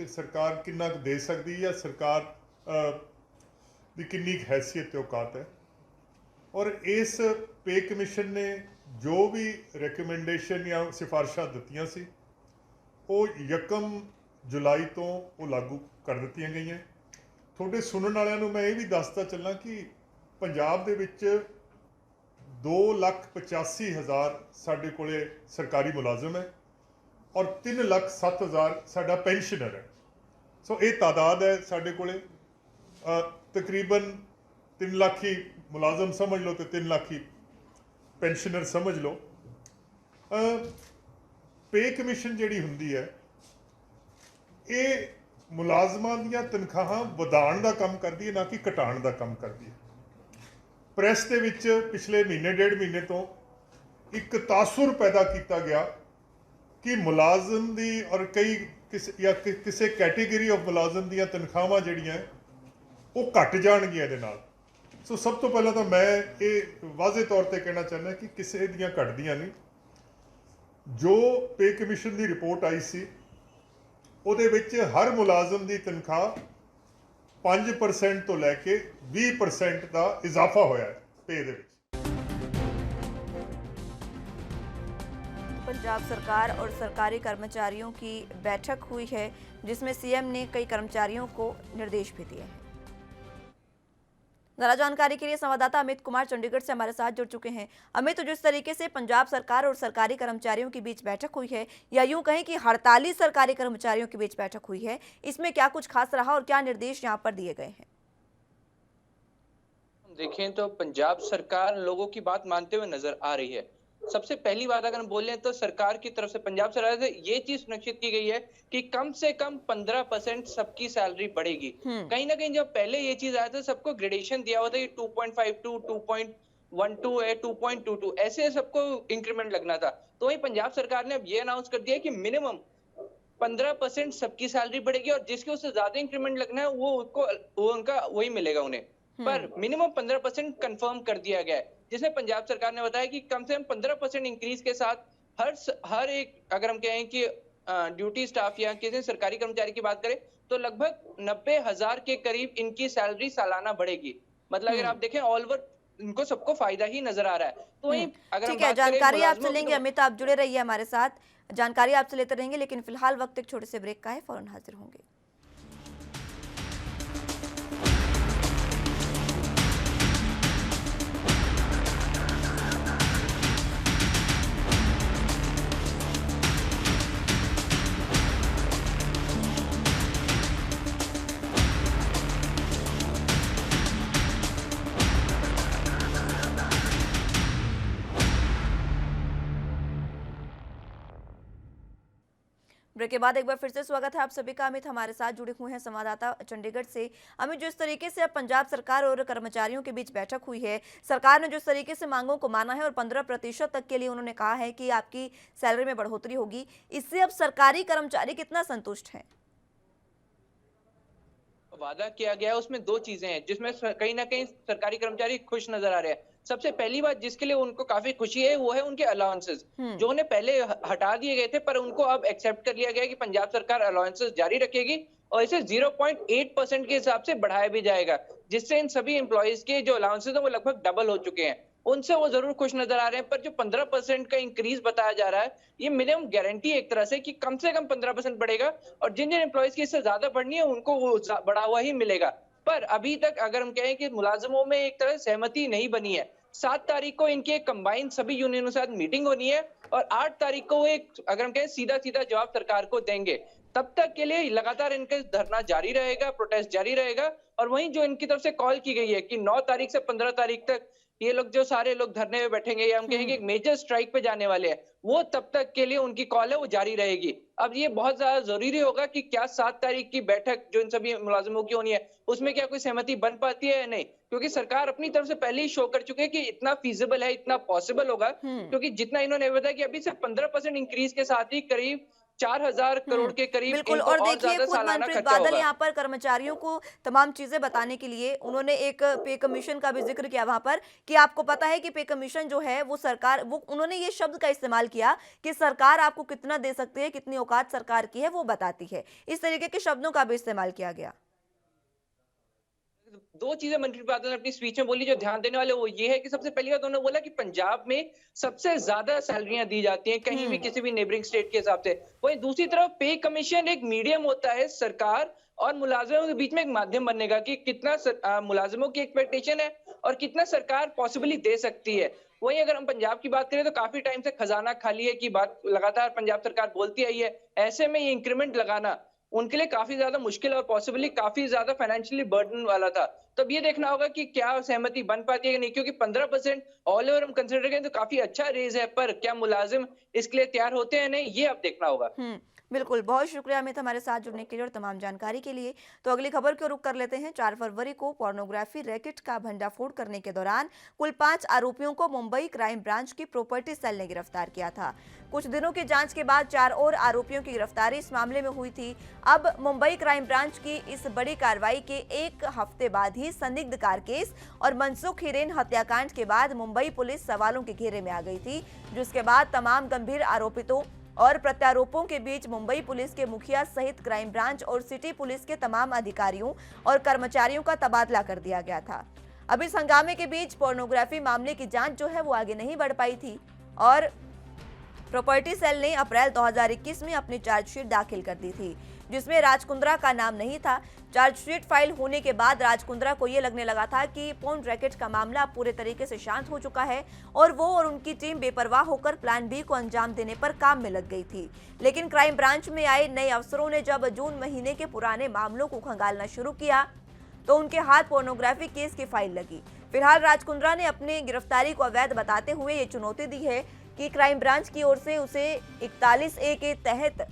ਸਰਕਾਰ ਕਿੰਨਾ ਕੁ ਦੇ ਸਕਦੀ ਹੈ, ਸਰਕਾਰ ਦੀ ਕਿੰਨੀ ਹੈਸੀਅਤ ਤੇ ਔਕਾਤ ਹੈ। ਔਰ ਇਸ ਪੇ ਕਮਿਸ਼ਨ ਨੇ ਜੋ ਵੀ ਰეკਮੈਂਡੇਸ਼ਨ ਜਾਂ ਸਿਫਾਰਿਸ਼ਾਂ ਦਿੱਤੀਆਂ ਸੀ ਉਹ 1 ਜੁਲਾਈ ਤੋਂ ਉਹ ਲਾਗੂ ਕਰ ਦਿੱਤੀਆਂ ਗਈਆਂ। ਤੁਹਾਡੇ ਸੁਣਨ ਵਾਲਿਆਂ ਨੂੰ ਮੈਂ ਇਹ ਵੀ ਦੱਸਦਾ ਚੱਲਾਂ ਕਿ ਪੰਜਾਬ ਦੇ ਵਿੱਚ 2,85,000 ਸਾਡੇ ਕੋਲੇ ਸਰਕਾਰੀ ਮੁਲਾਜ਼ਮ ਹੈ ਔਰ 3,07,000 ਸਾਡਾ ਪੈਨਸ਼ਨਰ ਹੈ। ਸੋ ਇਹ ਤਾਦਾਦ ਹੈ ਸਾਡੇ ਕੋਲੇ। ਤਕਰੀਬਨ 3 ਲੱਖ ਹੀ ਮੁਲਾਜ਼ਮ ਸਮਝ ਲਓ ਤੇ 3 ਲੱਖ ਹੀ ਪੈਨਸ਼ਨਰ ਸਮਝ ਲਓ। ਪੇ ਕਮਿਸ਼ਨ ਜਿਹੜੀ ਹੁੰਦੀ ਹੈ ਇਹ ਮੁਲਾਜ਼ਮਾਂ ਦੀਆਂ ਤਨਖਾਹਾਂ ਵਧਾਉਣ ਦਾ ਕੰਮ ਕਰਦੀ ਹੈ, ਨਾ ਕਿ ਘਟਾਉਣ ਦਾ ਕੰਮ ਕਰਦੀ ਹੈ। ਪ੍ਰੈਸ ਦੇ ਵਿੱਚ ਪਿਛਲੇ ਮਹੀਨੇ ਡੇਢ ਮਹੀਨੇ ਤੋਂ ਇੱਕ ਤਾਸੁਰ ਪੈਦਾ ਕੀਤਾ ਗਿਆ ਕਿ ਮੁਲਾਜ਼ਮ ਦੀ ਔਰ ਕਿਸੇ ਕੈਟੇਗਰੀ ਆਫ ਮੁਲਾਜ਼ਮ ਦੀਆਂ ਤਨਖਾਹਾਂ ਜਿਹੜੀਆਂ ਉਹ ਘਟ ਜਾਣਗੀਆਂ ਇਹਦੇ ਨਾਲ। ਸੋ ਸਭ ਤੋਂ ਪਹਿਲਾਂ ਤਾਂ ਮੈਂ ਇਹ ਵਾਜ਼ੇ ਤੌਰ ਤੇ ਕਹਿਣਾ ਚਾਹੁੰਦਾ ਕਿ ਕਿਸੇ ਦੀਆਂ ਘਟਦੀਆਂ ਨਹੀਂ। ਜੋ ਪੇ ਕਮਿਸ਼ਨ ਦੀ ਰਿਪੋਰਟ ਆਈ ਸੀ ਉਹਦੇ ਵਿੱਚ ਹਰ ਮੁਲਾਜ਼ਮ ਦੀ ਤਨਖਾਹ 5% ਤੋਂ ਲੈ ਕੇ 20% ਦਾ ਇਜ਼ਾਫਾ ਹੋਇਆ ਹੈ ਪੇ ਦੇ ਵਿੱਚ। पंजाब सरकार और सरकारी कर्मचारियों की बैठक हुई है जिसमें सीएम ने कई कर्मचारियों को निर्देश भी दिए हैं। ज़्यादा जानकारी के लिए संवाददाता अमित कुमार चंडीगढ़ से हमारे साथ जुड़ चुके हैं। अमित, जिस तरीके से पंजाब सरकार और सरकारी कर्मचारियों के बीच बैठक हुई है, या यूं कहें कि हड़ताली सरकारी कर्मचारियों के बीच बैठक हुई है, इसमें क्या कुछ खास रहा और क्या निर्देश यहाँ पर दिए गए हैं? देखें तो पंजाब सरकार लोगों की बात मानते हुए नजर आ रही है। सबसे पहली बात अगर हम बोलें तो सरकार की तरफ से पंजाब सरकार से ये चीज सुनिश्चित की गई है कि कम से कम 15% सबकी सैलरी बढ़ेगी। कहीं ना कहीं जब पहले ये चीज आया था सबको ग्रेडेशन दिया हुआ था कि 2.52, 2.12 है, 2.22 ऐसे सबको इंक्रीमेंट लगना था। तो वही पंजाब सरकार ने अब ये अनाउंस कर दिया कि मिनिमम 15% सबकी सैलरी बढ़ेगी और जिसके उससे ज्यादा इंक्रीमेंट लगना है वो उनका वही मिलेगा उन्हें। पर मिनिमम 15% कंफर्म कर दिया गया है, जिसमें पंजाब सरकार ने बताया कि कम से कम 15% इंक्रीज के साथ हर एक, अगर हम कहें कि ड्यूटी स्टाफ या किसी सरकारी कर्मचारी की बात करें तो लगभग 90,000 के करीब इनकी सैलरी सालाना बढ़ेगी। मतलब अगर आप देखें ऑल ओवर इनको सबको फायदा ही नजर आ रहा है। तो वही अगर ठीक है, जानकारी आपसे लेंगे। अमित, आप जुड़े रहिए हमारे साथ, जानकारी आपसे लेते रहेंगे, लेकिन फिलहाल वक्त एक छोटे से ब्रेक का है, फौरन हाजिर होंगे। ब्रेक के बाद एक बार फिर से स्वागत है आप सभी का। अमित हमारे साथ जुड़े हुए हैं संवाददाता चंडीगढ़ से। अमित, जिस तरीके से अब पंजाब सरकार और कर्मचारियों के बीच बैठक हुई है, सरकार ने जिस तरीके से मांगों को माना है और 15% तक के लिए उन्होंने कहा है कि आपकी सैलरी में बढ़ोतरी होगी, इससे अब सरकारी कर्मचारी कितना संतुष्ट हैं? वादा किया गया है उसमें दो चीजें हैं जिसमें कहीं ना कहीं सरकारी कर्मचारी खुश नजर आ रहे हैं। सबसे पहली बात जिसके लिए उनको काफी खुशी है वो है उनके अलाउंसेस, जो उन्हें पहले हटा दिए गए थे, पर उनको अब एक्सेप्ट कर लिया गया कि पंजाब सरकार अलाउंसेस जारी रखेगी और इसे 0.8% के हिसाब से बढ़ाया भी जाएगा, जिससे इन सभी एम्प्लॉइज के जो अलाउंसेस है वो लगभग डबल हो चुके हैं। उनसे वो जरूर खुश नजर आ रहे हैं, पर जो 15% का इंक्रीज बताया जा रहा है ये मिनिमम गारंटी एक तरह से कि कम 15% बढ़ेगा और जिन जिन एम्प्लॉइज की इससे ज्यादा बढ़नी है उनको वो बढ़ा हुआ ही मिलेगा। पर अभी तक अगर हम कहें कि मुलाजिमों में एक तरह सहमति नहीं बनी है। 7 तारीख को इनके कंबाइंड सभी यूनियनों के साथ मीटिंग होनी है और 8 तारीख को एक, अगर हम कहें, सीधा जवाब सरकार को देंगे। तब तक के लिए लगातार इनका धरना जारी रहेगा, प्रोटेस्ट जारी रहेगा। और वहीं जो इनकी तरफ से कॉल की गई है कि 9 तारीख से 15 तारीख तक ये लोग जो सारे लोग धरने में बैठेंगे या हम कहेंगे एक मेजर स्ट्राइक पे जाने वाले हैं, वो तब तक के लिए उनकी कॉल है वो जारी रहेगी। अब ये बहुत ज्यादा जरूरी होगा कि क्या 7 तारीख की बैठक जो इन सभी मुलाजिमों की होनी है उसमें क्या कोई सहमति बन पाती है या नहीं, क्योंकि सरकार अपनी तरफ से पहले ही शो कर चुके हैं कि इतना फीजिबल है, इतना पॉसिबल होगा। क्योंकि जितना इन्होंने बताया कि अभी सिर्फ 15% इंक्रीज के साथ ही करीब 4,000 करोड़ के करीब बिल्कुल। और देखिए, खुद मनप्रीत बादल यहाँ पर कर्मचारियों को तमाम चीजें बताने के लिए उन्होंने एक पे कमीशन का भी जिक्र किया वहां पर कि आपको पता है कि पे कमीशन जो है वो सरकार, वो उन्होंने ये शब्द का इस्तेमाल किया कि सरकार आपको कितना दे सकती है, कितनी औकात सरकार की है वो बताती है। इस तरीके के शब्दों का भी इस्तेमाल किया गया। दो चीजें मनप्रीत बादल ने अपनी स्पीच में बोली जो ध्यान देने वाले वो ये है कि सबसे पहली बात उन्होंने बोला कि पंजाब में सबसे ज्यादा सैलरियां दी जाती हैं कहीं भी किसी भी नेबरिंग स्टेट के हिसाब से। वहीं दूसरी तरफ पे कमीशन एक मीडियम होता है सरकार और मुलाजिमों के बीच में एक माध्यम बनने का कि कितना मुलाजिमों की एक्सपेक्टेशन है और कितना सरकार पॉसिबली दे सकती है। वहीं अगर हम पंजाब की बात करें तो काफी टाइम से खजाना खाली है की बात लगातार पंजाब सरकार बोलती आई है। ऐसे में ये इंक्रीमेंट लगाना उनके लिए काफी ज्यादा मुश्किल और पॉसिबली काफी ज्यादा फाइनेंशियली बर्डन वाला था। तो अब ये देखना होगा कि क्या सहमति बन पाती है कि नहीं, क्योंकि 15% ऑल ओवर हम कंसिडर करें तो काफी अच्छा रेज है, पर क्या मुलाजिम इसके लिए तैयार होते हैं नहीं, ये अब देखना होगा। बिल्कुल, बहुत शुक्रिया अमित हमारे साथ जुड़ने के लिए और तमाम जानकारी के लिए। तो अगली खबर को रुख कर लेते हैं। 4 फरवरी को पोर्नोग्राफी रैकेट का भंडाफोड़ करने के दौरान कुल 5 आरोपियों को मुंबई क्राइम ब्रांच की प्रॉपर्टी सेल ने गिरफ्तार किया था। कुछ दिनों की जांच के बाद 4 और आरोपियों की गिरफ्तारी इस मामले में हुई थी। अब मुंबई क्राइम ब्रांच की इस बड़ी कार्रवाई के 1 हफ्ते बाद ही संदिग्ध कार केस और मनसुख हिरेन हत्याकांड के बाद मुंबई पुलिस सवालों के घेरे में आ गई थी, जिसके बाद तमाम गंभीर आरोपितों और प्रत्यारोपों के बीच मुंबई पुलिस के मुखिया सहित क्राइम ब्रांच और सिटी पुलिस के तमाम अधिकारियों और कर्मचारियों का तबादला कर दिया गया था। अब इस हंगामे के बीच पोर्नोग्राफी मामले की जांच जो है वो आगे नहीं बढ़ पाई थी और प्रॉपर्टी सेल ने अप्रैल 2021 में अपनी चार्जशीट दाखिल कर दी थी, जिसमें राज कुंद्रा का नाम नहीं था। चार्जशीट फाइल होने के बाद राज कुंद्रा को यह लगने लगा था कि पोर्न रैकेट का मामला पूरे तरीके से शांत हो चुका है और वो और उनकी टीम बेपरवाह होकर प्लान बी को अंजाम देने पर काम में लग गई थी। लेकिन क्राइम ब्रांच में आए नए अफसरों ने जब जून महीने के पुराने मामलों को खंगालना शुरू किया तो उनके हाथ पोर्नोग्राफी केस की फाइल लगी। फिलहाल राज कुंद्रा ने अपनी गिरफ्तारी को अवैध बताते हुए ये चुनौती दी है कि क्राइम ब्रांच की ओर से उसे 41A के तहत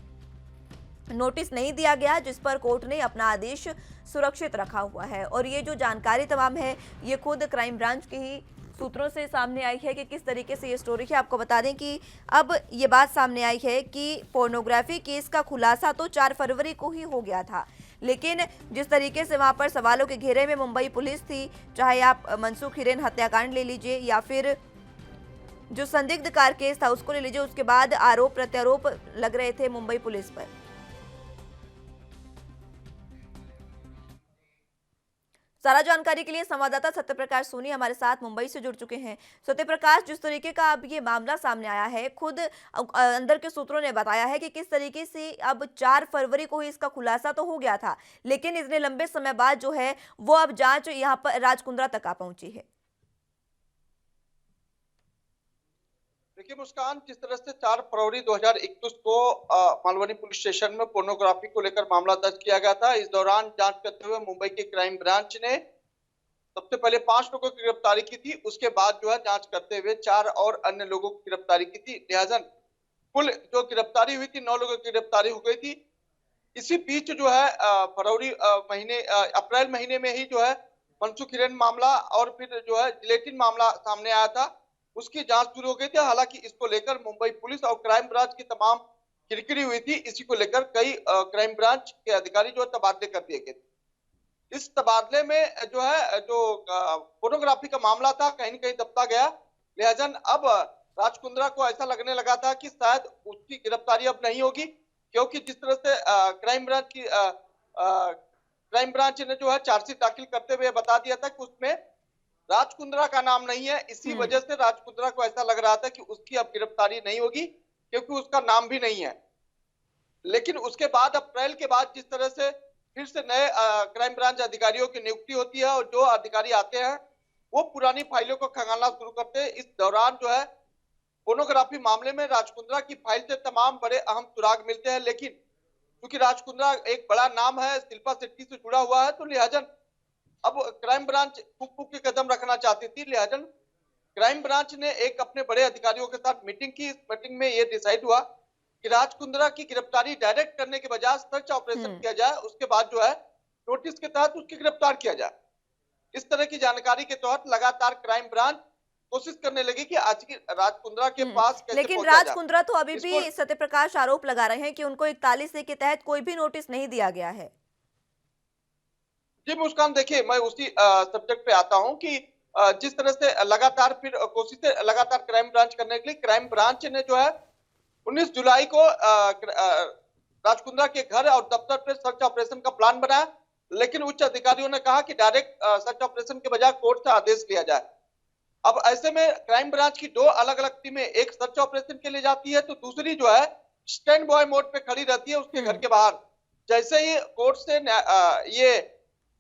नोटिस नहीं दिया गया, जिस पर कोर्ट ने अपना आदेश सुरक्षित रखा हुआ है। और ये जो जानकारी तमाम है ये खुद क्राइम ब्रांच के ही सूत्रों से सामने आई है कि किस तरीके से ये स्टोरी है। आपको बता दें कि अब ये बात सामने आई है कि पोर्नोग्राफी केस का खुलासा तो 4 फरवरी को ही हो गया था, लेकिन जिस तरीके से वहां पर सवालों के घेरे में मुंबई पुलिस थी, चाहे आप मनसुख हिरेन हत्याकांड ले लीजिए या फिर जो संदिग्ध कार केस था उसको ले लीजिए, उसके बाद आरोप प्रत्यारोप लग रहे थे मुंबई पुलिस पर। सारा जानकारी के लिए संवाददाता सत्यप्रकाश सोनी हमारे साथ मुंबई से जुड़ चुके हैं। सत्यप्रकाश, जिस तरीके का अब ये मामला सामने आया है, खुद अंदर के सूत्रों ने बताया है कि किस तरीके से अब 4 फरवरी को ही इसका खुलासा तो हो गया था, लेकिन इतने लंबे समय बाद जो है वो अब जांच यहाँ पर राज कुंद्रा तक आ पहुंची है। देखिए मुस्कान, जिस तरह से 4 फरवरी 2021 को मालवनी पुलिस स्टेशन में पोर्नोग्राफी को लेकर मामला दर्ज किया गया था, इस दौरान जांच करते हुए मुंबई के क्राइम ब्रांच ने सबसे पहले 5 लोगों की गिरफ्तारी की थी। उसके बाद जो है जांच करते हुए 4 और अन्य लोगों की गिरफ्तारी की थी। लिहाजा कुल जो गिरफ्तारी हुई थी 9 लोगों की गिरफ्तारी हो गई थी। इसी बीच जो है अप्रैल महीने में ही जो है मनसुख हिरेन मामला और फिर जो है जिलेटिन मामला सामने आया था, उसकी जांच शुरू हो गई थी। हालांकि इसको लेकर मुंबई पुलिस और क्राइम ब्रांच की तमाम किरकिरी हुई थी। इसी को लेकर कई क्राइम ब्रांच के अधिकारी जो तबादले कर दिए गए थे। इस तबादले में जो है जो फोटोग्राफी का मामला था कहीं न कहीं दबता गया। लिहाजा अब राज कुंद्रा को ऐसा लगने लगा था कि शायद उसकी गिरफ्तारी अब नहीं होगी, क्योंकि जिस तरह से क्राइम ब्रांच ने जो है चार्जशीट दाखिल करते हुए बता दिया था कि उसमें राज कुंद्रा का नाम नहीं है। इसी वजह से राज कुंद्रा को ऐसा लग रहा था कि उसकी अब गिरफ्तारी नहीं होगी, क्योंकि उसका नाम भी नहीं है। लेकिन उसके बाद अप्रैल के बाद जिस तरह से फिर से नए क्राइम ब्रांच अधिकारियों की नियुक्ति होती है और जो अधिकारी आते हैं वो पुरानी फाइलों को खंगालना शुरू करते हैं। इस दौरान जो है पोर्नोग्राफी मामले में राज कुंद्रा की फाइल से तमाम बड़े अहम सुराग मिलते हैं, लेकिन क्योंकि राज कुंद्रा एक बड़ा नाम है, शिल्पा शेट्टी से जुड़ा हुआ है, तो लिहाजा अब क्राइम ब्रांच फूक के कदम रखना चाहती थी। लिहाजा क्राइम ब्रांच ने एक अपने बड़े अधिकारियों के साथ मीटिंग की। इस मीटिंग में यह डिसाइड हुआ कि राज कुंद्रा की गिरफ्तारी डायरेक्ट करने के बजाय सर्च ऑपरेशन किया जाए, उसके बाद जो है नोटिस के तहत उसकी गिरफ्तार किया जाए। इस तरह की जानकारी के तहत लगातार क्राइम ब्रांच कोशिश करने लगी कि आज की राज कुंद्रा के पास कैसे लेकिन राज कुंद्रा तो अभी भी सत्यप्रकाश आरोप लगा रहे हैं कि उनको 41A के तहत कोई भी नोटिस नहीं दिया गया है। जी मुस्कान, देखिए मैं उसी सब्जेक्ट पे आता हूं कि जिस तरह से लगातार फिर कोशिशें लगातार क्राइम ब्रांच करने के लिए क्राइम ब्रांच ने जो है 19 जुलाई को राज कुंद्रा के घर और दफ्तर पे सर्च ऑपरेशन का प्लान बनाया, लेकिन उच्च अधिकारियों ने कहा कि डायरेक्ट सर्च ऑपरेशन के बजाय कोर्ट से आदेश लिया जाए। अब ऐसे में क्राइम ब्रांच की 2 अलग अलग टीमें, एक सर्च ऑपरेशन के लिए जाती है तो दूसरी जो है स्टैंड बॉय मोड पे खड़ी रहती है उसके घर के बाहर। जैसे ही कोर्ट से ये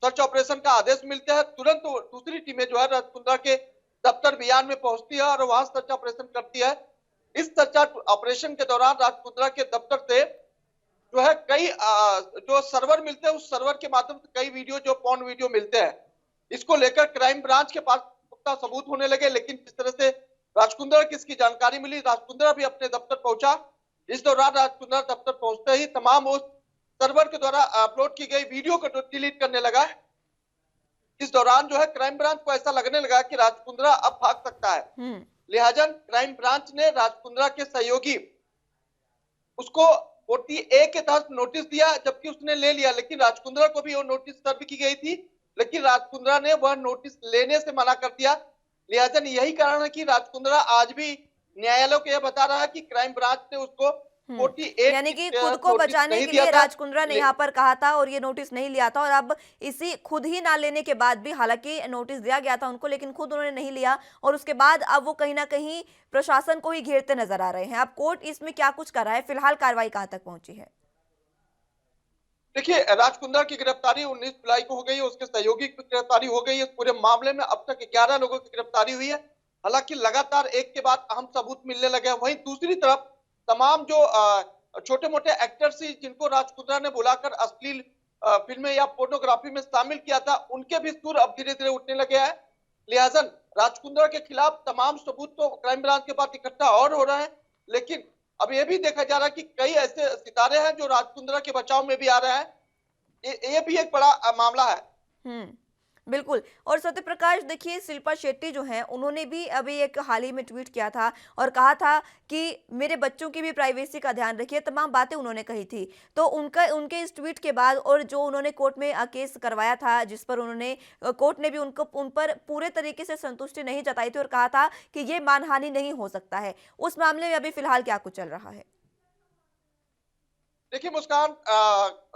सर्च ऑपरेशन का आदेश मिलता है, तुरंत दूसरी टीमें जो है राज कुंद्रा के दफ्तर बयान में पहुंचती है और वहां सर्च ऑपरेशन करती है। इस सर्च ऑपरेशन के दौरान राज कुंद्रा के दफ्तर से जो है कई जो सर्वर मिलते हैं, उस सर्वर के माध्यम से कई वीडियो जो पॉर्न वीडियो मिलते हैं। इसको लेकर क्राइम ब्रांच के पास पुख्ता सबूत होने लगे, लेकिन जिस तरह से राजकुंद्रा की इसकी जानकारी मिली, राजकुंद्रा भी अपने दफ्तर पहुंचा। इस दौरान राजकुंद्रा दफ्तर पहुंचते ही तमाम उस सर्वर के द्वारा अपलोड की गई वीडियो को डिलीट करने लगा। इस दौरान जो है क्राइम ब्रांच को ऐसा लगने लगा कि राजकुंद्रा अब भाग सकता है। लिहाजा क्राइम ब्रांच ने राजकुंद्रा के सहयोगी उसको 40A के तहत नोटिस दिया, जबकि उसने ले लिया, लेकिन राजकुंद्रा को भी वो नोटिस सर्व की गई थी, लेकिन राजकुंद्रा ने वह नोटिस लेने से मना कर दिया। लिहाजा यही कारण है कि राजकुंद्रा आज भी न्यायालय को यह बता रहा है कि क्राइम ब्रांच ने उसको 48 यानी कि खुद को बचाने के लिए राजकुंद्रा ने यहाँ पर कहा था और ये नोटिस नहीं लिया था, और अब इसी खुद ही ना लेने के बाद भी, हालांकि नोटिस दिया गया था उनको, लेकिन खुद उन्होंने नहीं लिया, और उसके बाद अब वो कहीं ना कहीं प्रशासन को ही घेरते नजर आ रहे हैं। अब कोर्ट इसमें क्या कुछ कर रहा है, फिलहाल कार्रवाई कहाँ तक पहुंची है? देखिए, राजकुंद्रा की गिरफ्तारी 19 जुलाई को हो गई है, उसके सहयोगी की गिरफ्तारी हो गई है। पूरे मामले में अब तक 11 लोगों की गिरफ्तारी हुई है। हालांकि लगातार एक के बाद अहम सबूत मिलने लगे हैं। वहीं दूसरी तरफ तमाम जो छोटे मोटे एक्टर्स जिनको राजकुंद्रा ने बुलाकर अश्लील फिल्में या पोर्नोग्राफी में शामिल किया था, उनके भी सुर अब धीरे धीरे उठने लगे हैं। लिहाजा राजकुंद्रा के खिलाफ तमाम सबूत तो क्राइम ब्रांच के पास इकट्ठा और हो रहे हैं, लेकिन अब यह भी देखा जा रहा है कि कई ऐसे सितारे हैं जो राजकुंद्रा के बचाव में भी आ रहे हैं। ये भी एक बड़ा मामला है। बिल्कुल। और सत्य प्रकाश, देखिए शिल्पा शेट्टी जो हैं, उन्होंने भी अभी एक हाल ही में ट्वीट किया था और कहा था कि मेरे बच्चों की भी प्राइवेसी का ध्यान रखिए, तमाम बातें उन्होंने कही थी। तो उनके इस ट्वीट के बाद, और जो उन्होंने कोर्ट में केस करवाया था, जिस पर उन्होंने कोर्ट ने भी उन पर पूरे तरीके से संतुष्टि नहीं जताई थी और कहा था कि ये मानहानि नहीं हो सकता है, उस मामले में अभी फिलहाल क्या कुछ चल रहा है? देखिए मुस्कान,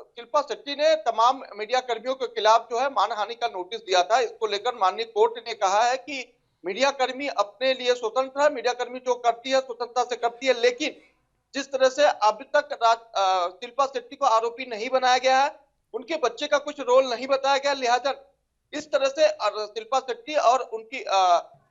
शिल्पा शेट्टी ने तमाम मीडिया कर्मियों के खिलाफ जो है मानहानि का नोटिस दिया था। इसको लेकर माननीय कोर्ट ने कहा है कि मीडिया कर्मी अपने लिए स्वतंत्र है, मीडिया कर्मी जो करती है स्वतंत्रता से करती है, लेकिन जिस तरह से अभी तक शिल्पा शेट्टी को आरोपी नहीं बनाया गया है, उनके बच्चे का कुछ रोल नहीं बताया गया, लिहाजा इस तरह से शिल्पा शेट्टी और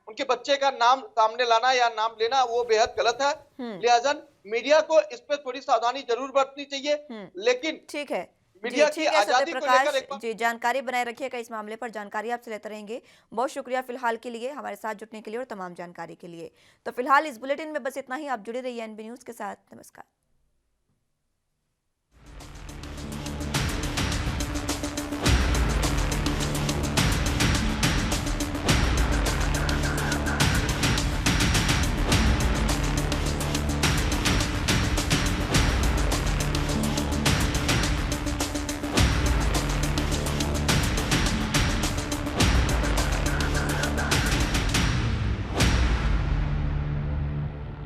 उनके बच्चे का नाम सामने लाना या नाम लेना वो बेहद गलत है। लिहाजा मीडिया को इस पे थोड़ी सावधानी जरूर बरतनी चाहिए, लेकिन ठीक है मीडिया की आजादी को लेकर जी जानकारी बनाए रखिएगा। इस मामले पर जानकारी आपसे लेते रहेंगे। बहुत शुक्रिया फिलहाल के लिए, हमारे साथ जुड़ने के लिए और तमाम जानकारी के लिए। तो फिलहाल इस बुलेटिन में बस इतना ही। आप जुड़े रहिए एनबी न्यूज के साथ। नमस्कार।